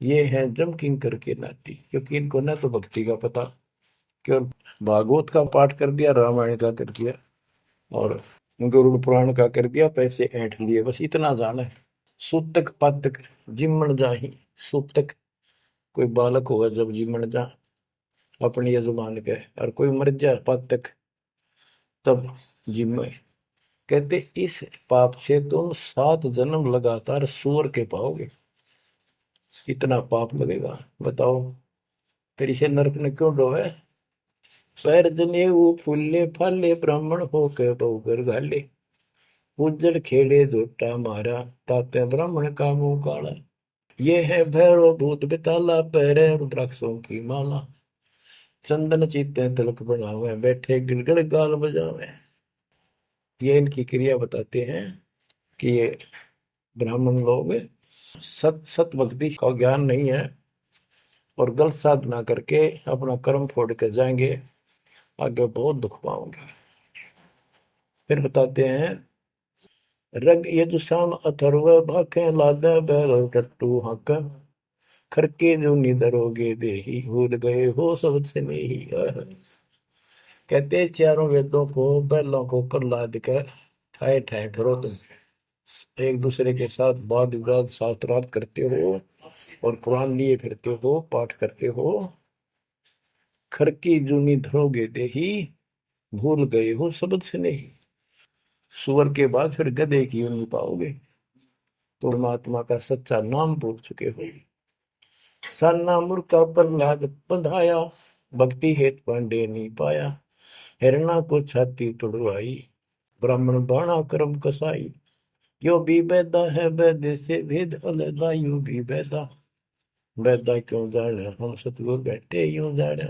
ये है जम किंकर के नाती। क्योंकि इनको ना तो भक्ति का पता, क्यों भागवत का पाठ कर दिया, रामायण का कर दिया और गरुड़ पुराण का कर दिया, पैसे ऐंठ लिए, बस इतना जाना है। सूतक पातक जिमण जाही, सूतक कोई बालक होगा जब जिमण जा अपने यजमान के, और कोई मर जाए पातक तब जिम। कहते इस पाप से तुम 7 जन्म लगातार सूअर के पाओगे, इतना पाप लगेगा, बताओ। फिर इसे नरक ने क्यों डोवे? पैर जने वो फूले फाले ब्राह्मण हो के बहुगर घाले, उज्जड़ खेड़े झोटा मारा, ताते ब्राह्मण का मुंह काला। ये है भैरव भूत बिताला, पैरे रुद्राक्षों की माला, चंदन चीते तिलक बनावे, बैठे गिड़गड़ गाल बजावे। ये इनकी क्रिया बताते हैं कि ये ब्राह्मण लोग सत सत भक्ति का ज्ञान नहीं है और गलत साधना करके अपना कर्म फोड़ के जाएंगे, आगे बहुत दुख पाओगे। फिर बताते हैं रग यजुषाम अथर्व भाखे लादे बैल टट्टू हक, खरके जो निधरोगे देही, भूल गए हो सबसे नहीं। कहते चारों वेदों को बैलों को ऊपर लाद कर ठाए ठाए फिरो तुम, एक दूसरे के साथ वाद विवाद शास्त्रार्थ करते हो और कुरान लिए फिरते हो, पाठ करते हो। खरकी जूनी धरोगे देही, भूल गए हो शब्द से नहीं। सुअर के बाद फिर गधे की यूं पाओगे, तो परमात्मा का सच्चा नाम भूल चुके हो। साना मुर्का प्रहलाद बंधाया, भक्ति हेत पांडे नहीं पाया, हिरणा को छाती तुड़वाई, ब्राह्मण बाणा कर्म कसाई। यो भी बैदा है बैदे से भेद अलगा, यू भी बैदा बैदा क्यों जाने, हम सतगुरु बैठे यूं जाने।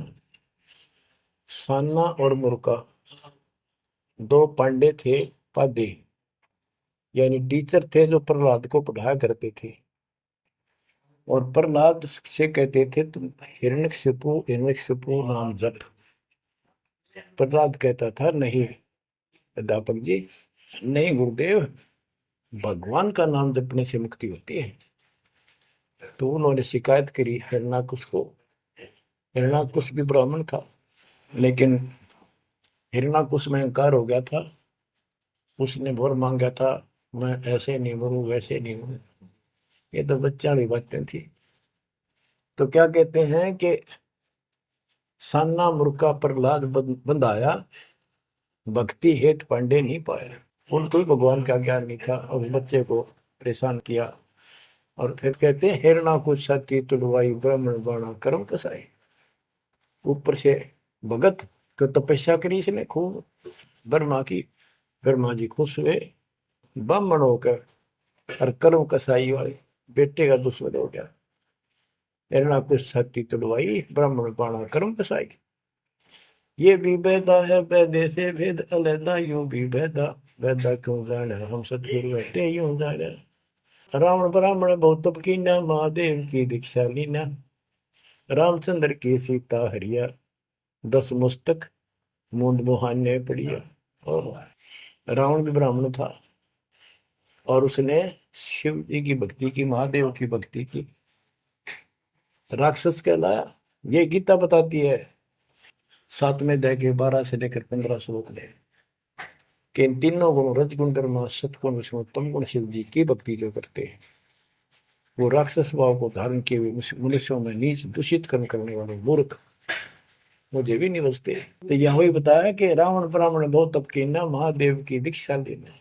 साना और मुर्का 2 पांडे थे, पादे यानी टीचर थे जो प्रहलाद को पढ़ाया करते थे। और प्रहलाद से कहते थे तुम हिरण्यकशिपु नाम जप। प्रहलाद कहता था नहीं अध्यापक जी, नहीं गुरुदेव, भगवान का नाम जपने से मुक्ति होती है। तो उन्होंने शिकायत करी हिरण्याकुश को। हिरण्याकुश भी ब्राह्मण था, लेकिन हिरण्याकुश में अहंकार हो गया था। उसने भोर मांगा था, मैं ऐसे नहीं मरूं वैसे नहीं मरूं। ये तो बच्चा वाली बातें थी। तो क्या कहते हैं कि साना मुर्का प्रहलाद बंधाया, भक्ति हेत पांडे नहीं पाया। उनको भी भगवान का ज्ञान नहीं था और बच्चे को परेशान किया। और फिर कहते हैं हिरणा को छाती तुड़वाई, ब्राह्मण बाणा कर्म कसाई। ऊपर से भगत को तपस्या करी इसने खूब ब्रह्मा की, ब्रह्मा जी खुश हुए, ब्राह्मण होकर और कर्म कसाई वाले बेटे का दुश्मन हो गया। हिरणा को छाती तुड़वाई, ब्राह्मण बाणा कर्म कसाई। ये भी बैदा है बैदे से भेद अलैदा, यूं भी बैदा बैदा क्यों जाने, हम सतगुरु बैठे यूं जाने। रावण ब्राह्मण बहुत तप कीना, महादेव की दीक्षा लीना, रामचंद्र की सीता हरिया, 10 मुस्तक मूंद मुहाने पड़िया। और रावण भी ब्राह्मण था और उसने शिव जी की भक्ति की, महादेव की भक्ति की, राक्षस कहलाया। ये गीता बताती है 7वें अध्याय के 12 से लेकर 15 श्लोक में कि इन तीनों गुण रजगुण ब्रह्मा सतगुण विष्णु तम गुण शिव जी की भक्ति जो करते हैं, वो राक्षस भाव को धारण किए हुए मनुष्यों में नीच दूषित कर्म करने वाले मूर्ख मुझे भी नहीं बचते। तो यह वही बताया कि रावण ब्राह्मण बहुत तप कीना, महादेव की दीक्षा लेना,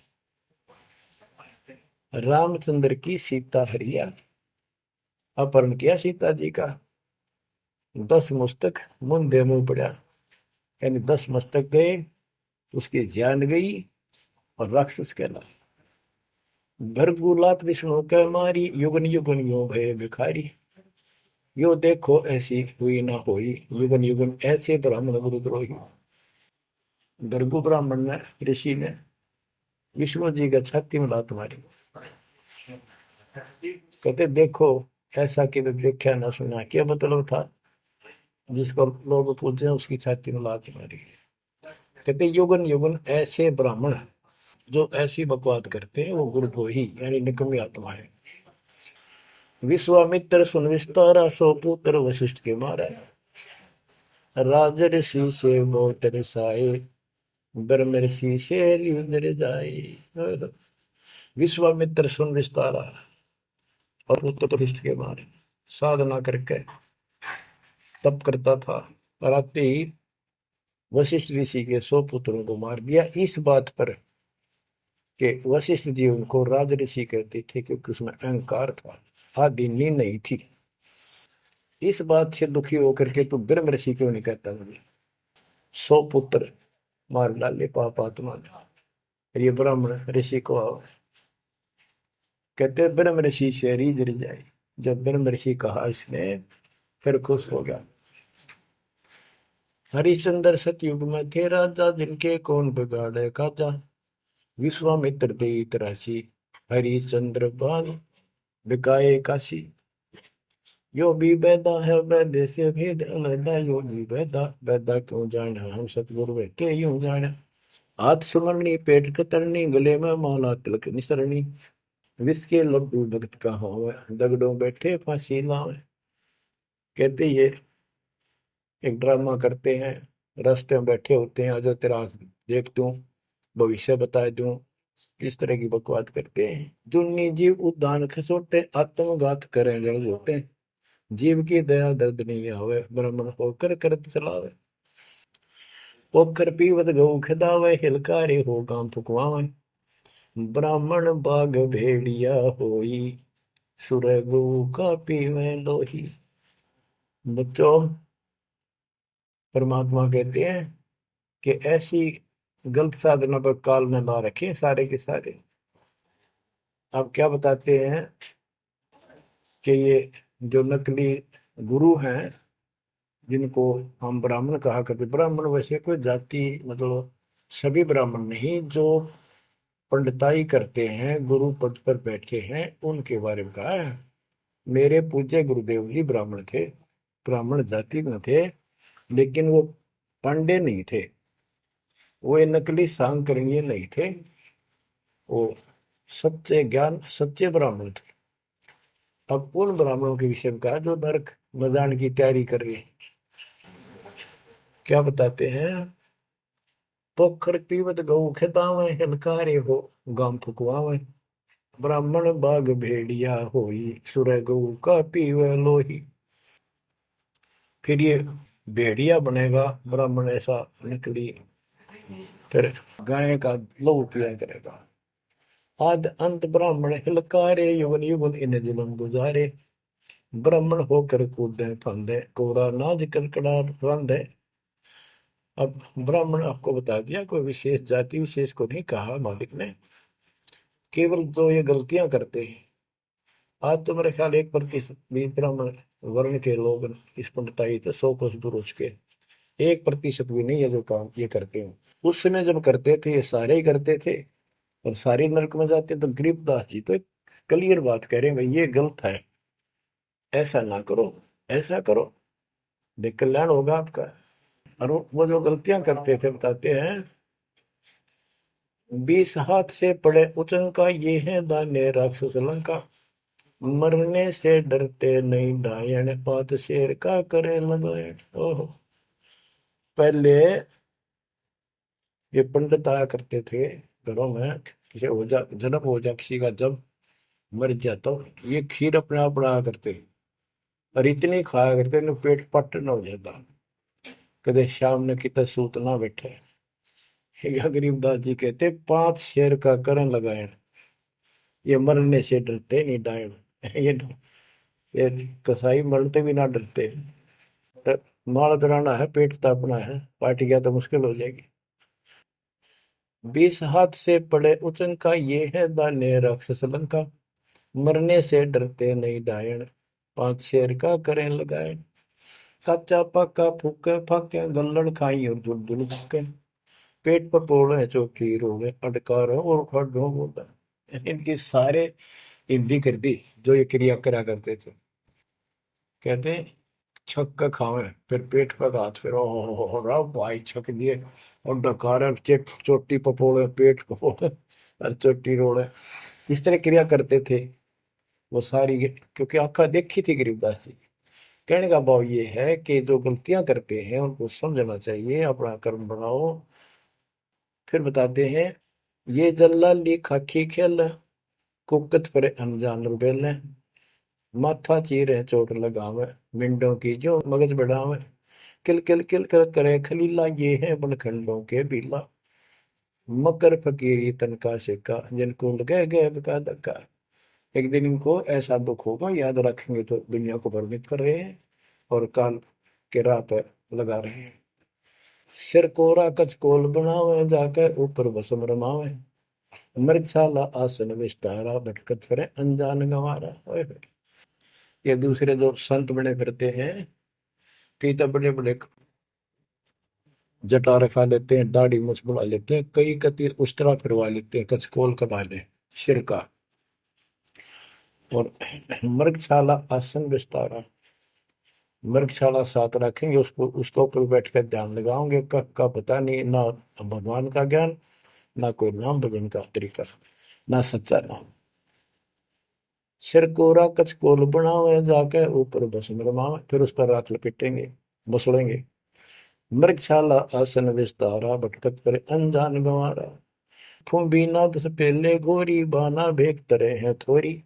रामचंद्र की सीता हरिया, अपहरण किया सीता जी का, 10 मस्तक मुंदे मुंह पड़ा, यानी 10 मस्तक गए, उसकी जान गई और राक्षस कहला। भरगुलात विष्णु कह मारी, युगन युगन यो भय भिखारी। यो देखो ऐसी हुई ना होई, युगन युगन ऐसे ब्राह्मण गुरुद्रोही। भृगु ब्राह्मण ने, ऋषि ने विष्णु जी का छाती में लात मारी। कहते देखो ऐसा कि देखा ना सुना, क्या मतलब था? जिसको लोग पूछते हैं उसकी छाती में लात मारी। कहते युगन युगन ऐसे ब्राह्मण जो ऐसी बकवाद करते हैं वो गुरुद्रोही यानी निकम्मी आत्मा है। विश्वामित्र सुन विस्तारा, सो पुत्र वशिष्ठ के मारा। राजर्षि से बहुत रसाए, ब्रह्म ऋषि से लीदर जाए। विश्वामित्र सुन विस्तारा और पुत्र वशिष्ठ के मारे। साधना करके तप करता था और आते ही वशिष्ठ ऋषि के 100 पुत्रों को मार दिया। इस बात पर कि वशिष्ठ जी उनको राज ऋषि कहते थे क्योंकि उसमें अहंकार था, आदि नींद नहीं थी। इस बात से दुखी होकर के तू ब्रह्म ऋषि क्यों नहीं कहता मुझे? 100 पुत्र मार डाले पाप आत्मा ने। ये ब्राह्मण ऋषि को कहते ब्रह्म ऋषि से रीझ जाए। जब ब्रह्म ऋषि कहा इसने फिर खुश हो गया। हरिश्चंद्र सतयुग में थे राजा, जिनके कौन बिगाड़े काजा। विश्वामित्र दे तरासी, हरिश्चंद्र बान बिकाए काशी। यो भी बैदा है वैद्य से भेद अलैदा, यो भी बैदा बैदा क्यों जाने, हम सतगुरु बैठे यूं जाने। हाथ सुमरनी पेट कतरनी, गले में माला तिलक निसरनी। विष के लड्डू भगत का होवे, दगड़ों बैठे फांसी लावे। कहते ये एक ड्रामा करते हैं, रास्ते में बैठे होते हैं, आजा तेरा देख दूं, भविष्य बता दूं, इस तरह की बकवाद करते हैं। दुन्नी जीव उद्दान खसोटे, आत्मघात करें जड़ होते। जीव की दया दर्द नहीं आवे, ब्राह्मण होकर करत चलावे। पोखर पीवत गऊ खिदावे, हिलकारे हो गांव फुकवावे। ब्राह्मण बाग भेड़िया होई, सुर गऊ का पीवे लोही। बच्चों, परमात्मा कहते हैं कि ऐसी गलत साधना पर काल में ना रखे सारे के सारे। अब क्या बताते हैं कि ये जो नकली गुरु हैं, जिनको हम ब्राह्मण कहा करते, ब्राह्मण वैसे कोई जाति मतलब सभी ब्राह्मण नहीं, जो पंडिताई करते हैं, गुरु पद पर बैठे हैं, उनके बारे में कहा है। मेरे पूज्य गुरुदेव ही ब्राह्मण थे, ब्राह्मण जाति में थे, लेकिन वो पांडे नहीं थे, वो ये नकली सांकरणीय नहीं थे, वो सच्चे ज्ञान सच्चे ब्राह्मण थे। अब उन ब्राह्मणों के विषय में कहा जो नरक में जाने की तैयारी कर रहे हैं। क्या बताते हैं? पोखर पीवत गऊ खेतावे, हिलकारे हो गांव फुकवावे। ब्राह्मण बाग भेड़िया होई, सुर गऊ का पीवे लोही। फिर ये भेड़िया बनेगा ब्राह्मण, ऐसा निकली, फिर गाय का लहू पिया करेगा। आद अंत ब्राह्मण हिलकारे, युगन युगन इन जुलम गुजारे। ब्राह्मण होकर कूदे फंदे, कोरा नाज कड़कड़ा रंधे। अब ब्राह्मण आपको बता दिया, कोई विशेष जाति विशेष को नहीं कहा मालिक ने, केवल तो ये गलतियां करते हैं। आज तो मेरे ख्याल 1% भी ब्राह्मण वर्ण के लोग इस पंडिताई से 100 कोस दूर उठ के 1% भी नहीं है जो काम ये करते हैं। उस समय जब करते थे ये सारे ही करते थे और सारे नरक में जाते। तो गरीबदास जी तो एक क्लियर बात कह रहे हैं, भाई ये गलत है, ऐसा ना करो, ऐसा करो, देख कल्याण होगा आपका। और वो जो गलतियां करते थे बताते हैं, 20 हाथ से पड़े उचंका, ये है दान्य राक्षस लंका। मरने से डरते नहीं डायन, पात शेर का करे लगायन। ओहो, पहले ये पंडित आया करते थे घरों में, किसी हो जा जन्म हो जा किसी का, जब मर गया तो ये खीर अपने आप बनाया करते और इतनी खाया करते न पेट पट न हो जाता, कदे शाम ने कितना सूत ना बैठे। या गरीबदास जी कहते 5 शेर का करण लगाए, ये मरने से डरते नहीं डायन। ये ये कसाई मरते भी ना डरते। माल कराना है, पेट तापना है, पार्टी गया तो मुश्किल हो जाएगी। 20 हाथ से पड़े उचंका, ये है दान्य राक्षस लंका। मरने से डरते नहीं डायन, 5 शेर का करें लगायन। कच्चा पक्का फूके फाके, गल्लड़ खाई और धुल धुल फूके। पेट पर पोड़े चौकी रोवे, अटकार और खड़ो बोला। इनकी सारे हिंदी कर दी जो ये क्रिया करा करते थे। कहते छक के खावे, फिर पेट पर हाथ, फिर ओ रहा भाई छक दिए, और डकार और चोटी पपोड़े, पेट पपोड़े और चोटी रोड़े, इस तरह क्रिया करते थे वो सारी, क्योंकि आंखा देखी थी गरीबदास जी। कहने का भाव ये है कि जो गलतियां करते हैं उनको समझना चाहिए, अपना कर्म बनाओ। फिर बताते हैं, ये जल्लाली खाकी खेल, कुकत पर अनजान रुबेल, माथा चीर है चोट लगावे, मिंडों की जो मगज बढ़ावे, किल किल किल कर करे खलीला, ये है बनखंडों के बीला, मकर फकीरी तनका सिक्का, जिनको लगे गए का धक्का। एक दिन इनको ऐसा दुख होगा, याद रखेंगे तो दुनिया को भ्रमित कर रहे हैं और काल के राह पे लगा रहे हैं। सिर कोरा कचकोल बनावे, जाके ऊपर भस्म रमावे, मृगशाला आसन विस्तारा, भटकत फिरे अनजान गंवारा। ओए होए। ये दूसरे जो संत बने फिरते हैं, कई तो बड़े बड़े जटा रखा लेते हैं, दाढ़ी मूछ बुला लेते हैं, कई कति उस्तरा फिरवा लेते हैं, कचकोल कटा ले सिर का, और मृगशाला आसन विस्तारा, मृगशाला साथ रखेंगे, उसको उसके ऊपर बैठ कर ध्यान लगाओगे, कब का पता नहीं, ना भगवान का ज्ञान, ना कोई नाम भजन का तरीका, ना सच्चा नाम। सिर कोरा कचकोल बनावे, जाके ऊपर भस्म रमावे, फिर उस पर राख लपेटेंगे, मसलेंगे। मृगशाला आसन विस्तारा, भटकत पर अनजान गंवारा, फूंबी नाद से पहले गोरी, बाना भेक तरे हैं थोरी,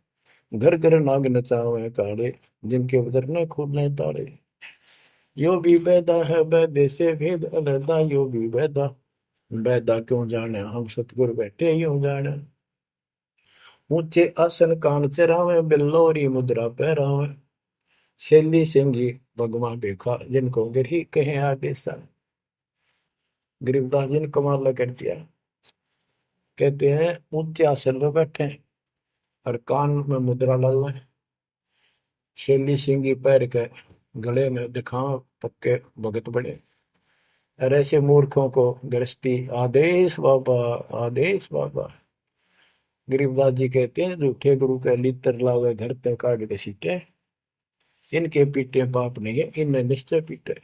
घर घर नाग नचावे काड़े, जिनके उधर न खुले ताड़े। यो भी वैदा है वैदे से भेद अलहदा, यो भी वैदा, वैदा क्यों जाने हम सतगुर बैठे यूं जाने। ऊंचे आसन कान चरावे, बिल्लोरी मुद्रा पहरावे, शैली सिंगी भगवा देखा, जिनको गिरही कहे आदेशा। गरीबदास जी ने कमाल कर दिया, कहते हैं ऊंचे आसन पर बैठे और कान में मुद्रा डालना, शैली सिंगी पैर के गले में दिखाओ पक्के भगत बड़े, और ऐसे मूर्खों को गृहस्थी आदेश बाबा, आदेश बाबा। गरीबदास जी कहते हैं, झूठे गुरु के लितर लावे, घर ते काट के सीटे, इनके पीटे पाप नहीं है, इन्हें निश्चय पीटे।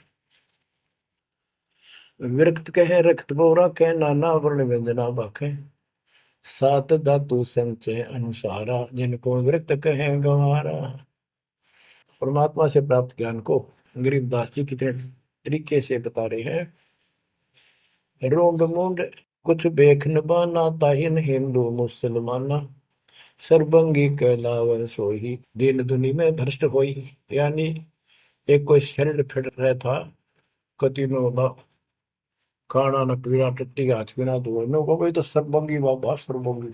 विरक्त कहे रक्त बोरा कह, नाना वर्ण व्यंजना बाखे, सात धातु संचय अनुसारा, जिनको विरक्त कहे गंवारा। परमात्मा से प्राप्त ज्ञान को गरीबदास जी कितने तरीके से बता रहे हैं। रोंड मूंड कुछ बेख न बाना, ताहिन हिंदू मुसलमाना, सरबंगी कहलावे सोही, दीन दुनी में भ्रष्ट होई। यानी एक कोई शरीर फिर रहा था, कति में होगा खाना न पीना, टट्टी हाथ पीना, तो मैं को भाई तो सरबंगी बाबा, सरबंगी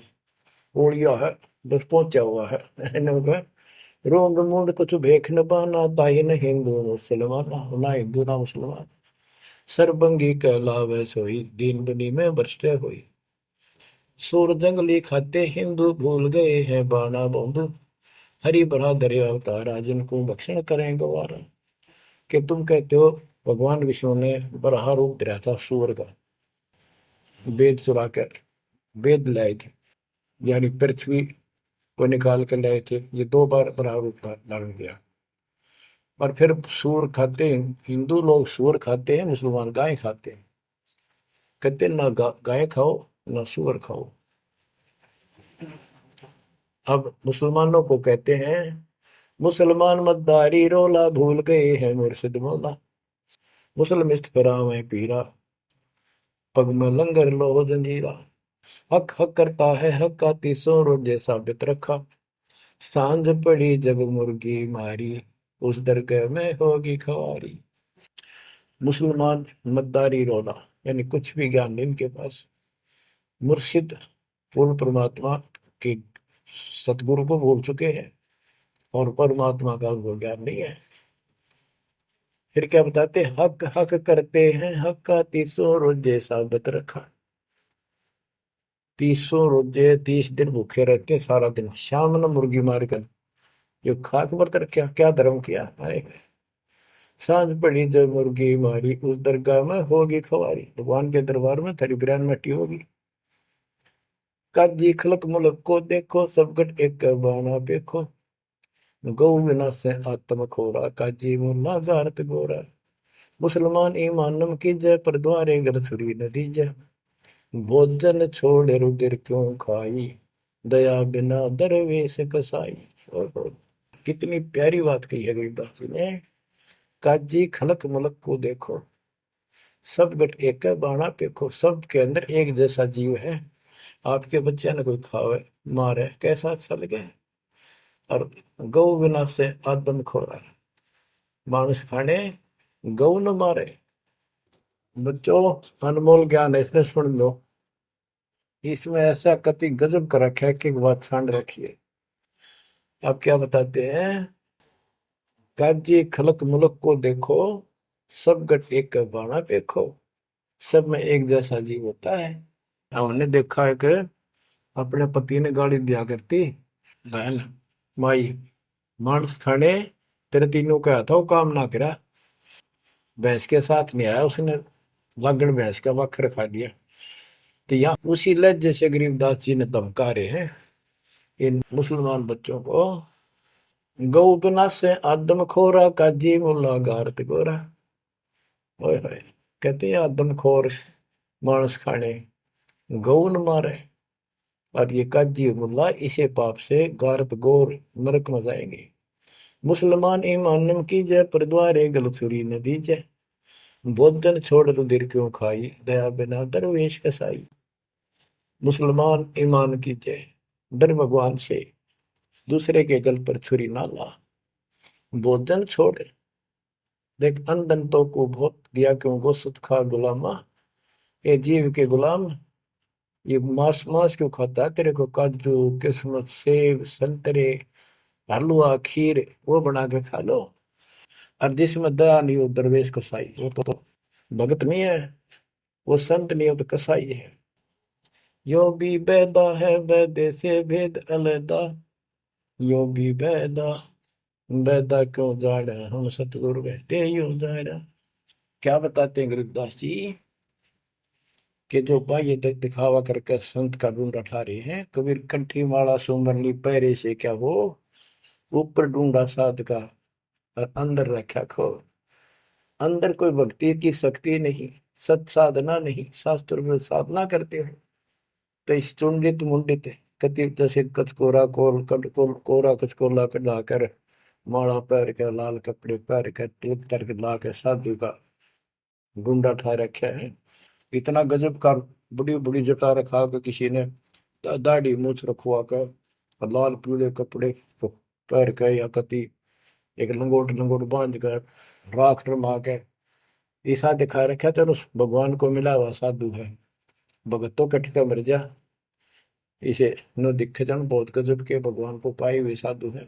ओलिया है, बस पहुंचा हुआ है। रोंड मूंड कुछ भेख न बाना, ताहिन हिंदू मुसलमाना, ना हिंदू ना मुसलमान, सरबंगी कहलावे सोई, दीन दुनी में भ्रष्ट होई। सूर जंगली खाते हिंदू, भूल गए हैं बाणा बंधु, हरि भरा दरिया अवतारा, जिनको भक्षण करें गवारा। कि तुम कहते हो भगवान विष्णु ने बराह रूप धरा था सूर का, वेद चुरा कर वेद लाए थे, यानी पृथ्वी को निकाल कर लाए थे, ये दो बार बराह रूप धारण किया। और फिर सूर खाते हैं हिंदू लोग, सूर खाते हैं, मुसलमान गाय खाते हैं। कहते ना गाय खाओ ना सूअर खाओ। अब मुसलमानों को कहते हैं, मुसलमान मद्दारी रोला, भूल गए हैं मुर्शिद मौला, मुसलमिस्त फरावे पीरा, पग में लंगर लो जंजीरा। हक हक करता है हक का, तीसों रोजे साबित रखा, सांझ पड़ी जब मुर्गी मारी, उस दरगाह में होगी खवारी। मुसलमान मद्दारी रोला, यानी कुछ भी ज्ञान नहीं इनके पास। मुर्शिद पूर्ण परमात्मा के सतगुरु को भूल चुके हैं, और परमात्मा का उनको ज्ञान नहीं है। फिर क्या बताते, हक हक करते हैं हक का, तीसों रोजे साबित रखा। तीसों रोजे 30 दिन भूखे रहते हैं, सारा दिन शाम न मुर्गी मार कर, ये खाक व्रत रखा, क्या धर्म किया। अरे सांझ पड़ी जो मुर्गी मारी, उस दरगाह में होगी खवारी, भगवान के दरबार में तेरी बिरान मट्टी होगी। काजी खलक मुलक को देखो, सब गट एक बाणा देखो, गौ बिना से आत्म खोरा, काजी मुल्ला गारत गोरा। मुसलमान ईमानम की जय, पर द्वारे घर छुरी नदी जय। भोजन छोड़ रुधिर क्यों खाई, दया बिना दरवेश कसाई। ओहो, कितनी प्यारी बात कही है गरीबदास जी ने। काजी खलक मलक को देखो, सब गट एक बाणा पेखो। सब के अंदर एक जैसा जीव है। आपके बच्चे ने कोई खावे मारे कैसा अच्छा लगे। और गौ बिना से आदम खोरा, मानुष खाने गौ न मारे। बच्चों, अनमोल ज्ञान है, इसमें सुन लो। इसमें ऐसा कति गजब कर रखा है कि बात छांड रखिए। आप क्या बताते हैं, काजी खलक मुलक को देखो, सब गट एक बाणा पेखो। सब में एक जैसा जीव होता है। हमने देखा है कि अपने पति ने गाली दिया करती, बहन माई मांस खाने तेरे तीनों का था, वो काम ना करा। भैंस के साथ नहीं आया उसने, लागण भैंस का वक्र खा लिया। तो यहाँ उसी लहजे से गरीबदास जी ने धमका रहे हैं इन मुसलमान बच्चों को। गौ बिना से आदम खोरा, काजी मुल्ला गारत गोरा। ओए होए, कहते हैं आदम खोर मांस खाने गौ न मारे, और ये काजी मुल्ला इसे पाप से गारत गोर नरक में जाएंगे। मुसलमान ईमान की जय, पर द्वारे गल छुरी न दीजय। भोजन छोड़ रुधिर क्यों खाई, दया बिना दरवेश कसाई। मुसलमान ईमान की जय, डर भगवान से, दूसरे के गल पर छुरी ना ला। भोजन छोड़, देख अनदंतों को बहुत दिया क्यों गोसत खा गुलामा। ये जीव के गुलाम, ये मांस मांस क्यों खाता है। तेरे को काजू किस्मत सेब संतरे हलवा खीर वो बना के खा लो। और जिसमें दया नहीं हो दरवेश कसाई, वो तो भगत नहीं है, वो संत नहीं हो तो कसाई है। यो भी बैदा है बैदे से भेद अलैदा, यो भी बैदा, बैदा क्यों जाड़ा हम सतगुरु बैठे यूं जाड़ा। क्या बताते हैं गरीबदास जी कि जो बाह्य दिखावा करके संत का ढूंढा ठा रहे हैं। कबीर कंठी माला सुमरनी पैरे से क्या हो, ऊपर ढूंढा साध का और अंदर रखा खो। अंदर कोई भक्ति की शक्ति नहीं, सत साधना नहीं, शास्त्र में साधना करते हो तो इस चुंडित मुंडित कति जैसे कचकोरा कोल कट कोल कोरा कचकोला कटा कर माला पैर के लाल कपड़े पैर के तिलक करके ला के साधु का गुंडा ठा रखा है। इतना गजब का बड़ी बड़ी जटा रखा के किसी ने दाढ़ी मूछ रखवा कर और लाल पीले कपड़े को पैर के या कति एक लंगोट लंगोट बांध कर राख रमा के ऐसा दिखा रखा। चलो भगवान को मिला हुआ साधु है, भगतों कटका मर जा। इसे न दिखे जन बहुत गजब के भगवान को पाए हुए साधु है।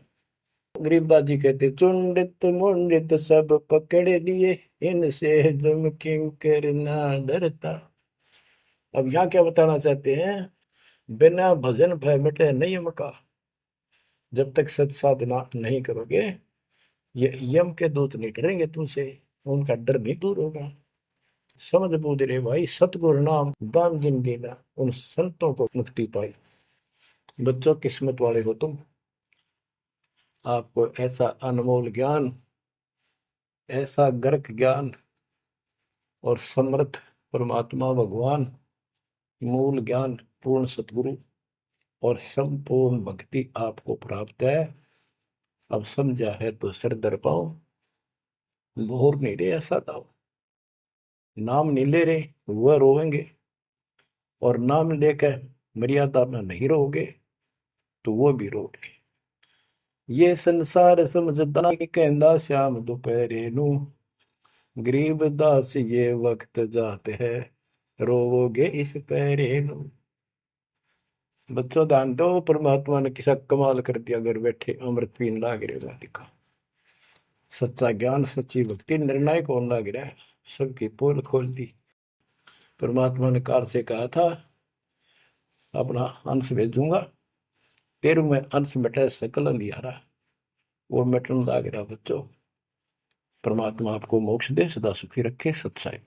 गरीबदास जी कहते चुंडित मुंडित सब पकड़ लिए, इनसे जम किंकर ना डरता। अब यहाँ क्या बताना चाहते हैं, बिना भजन भय मिटे नहीं मका। जब तक सत साधना नहीं करोगे ये यम के दूत नहीं डरेंगे तुमसे, उनका डर नहीं दूर होगा। समझ बूझ रे भाई, सतगुरु नाम दान जिन देना, उन संतों को मुक्ति पाई। बच्चों, किस्मत वाले हो तुम, आपको ऐसा अनमोल ज्ञान, ऐसा गर्क ज्ञान और समर्थ परमात्मा भगवान, मूल ज्ञान पूर्ण सतगुरु और संपूर्ण भक्ति आपको प्राप्त है। अब समझा है तो सिर दर पाओ, बोर नहीं रहे ऐसा दाओ। नाम नहीं ले रहे वह रोवेंगे, और नाम लेकर मर्यादा में नहीं रहोगे तो वो भी रोगे। ये संसार समझदा कहंदा श्याम दोपहरे नू, गरीब दास ये वक्त जाते है रोवोगे इस पैरे नू। बच्चों ध्यान दो, परमात्मा ने किसा कमाल कर दिया, घर बैठे अमृत पीन लाग रहे दिखा। सच्चा ज्ञान सच्ची भक्ति निर्णायक होने लग रहा है, सबकी पोल खोल दी। परमात्मा ने काल से कहा था अपना अंश भेजूंगा, तेरु में अंश मिटा सकल अंधियारा, वो मिटन लग रहा। बच्चों, परमात्मा आपको मोक्ष दे, सदा सुखी रखे। सत्साई।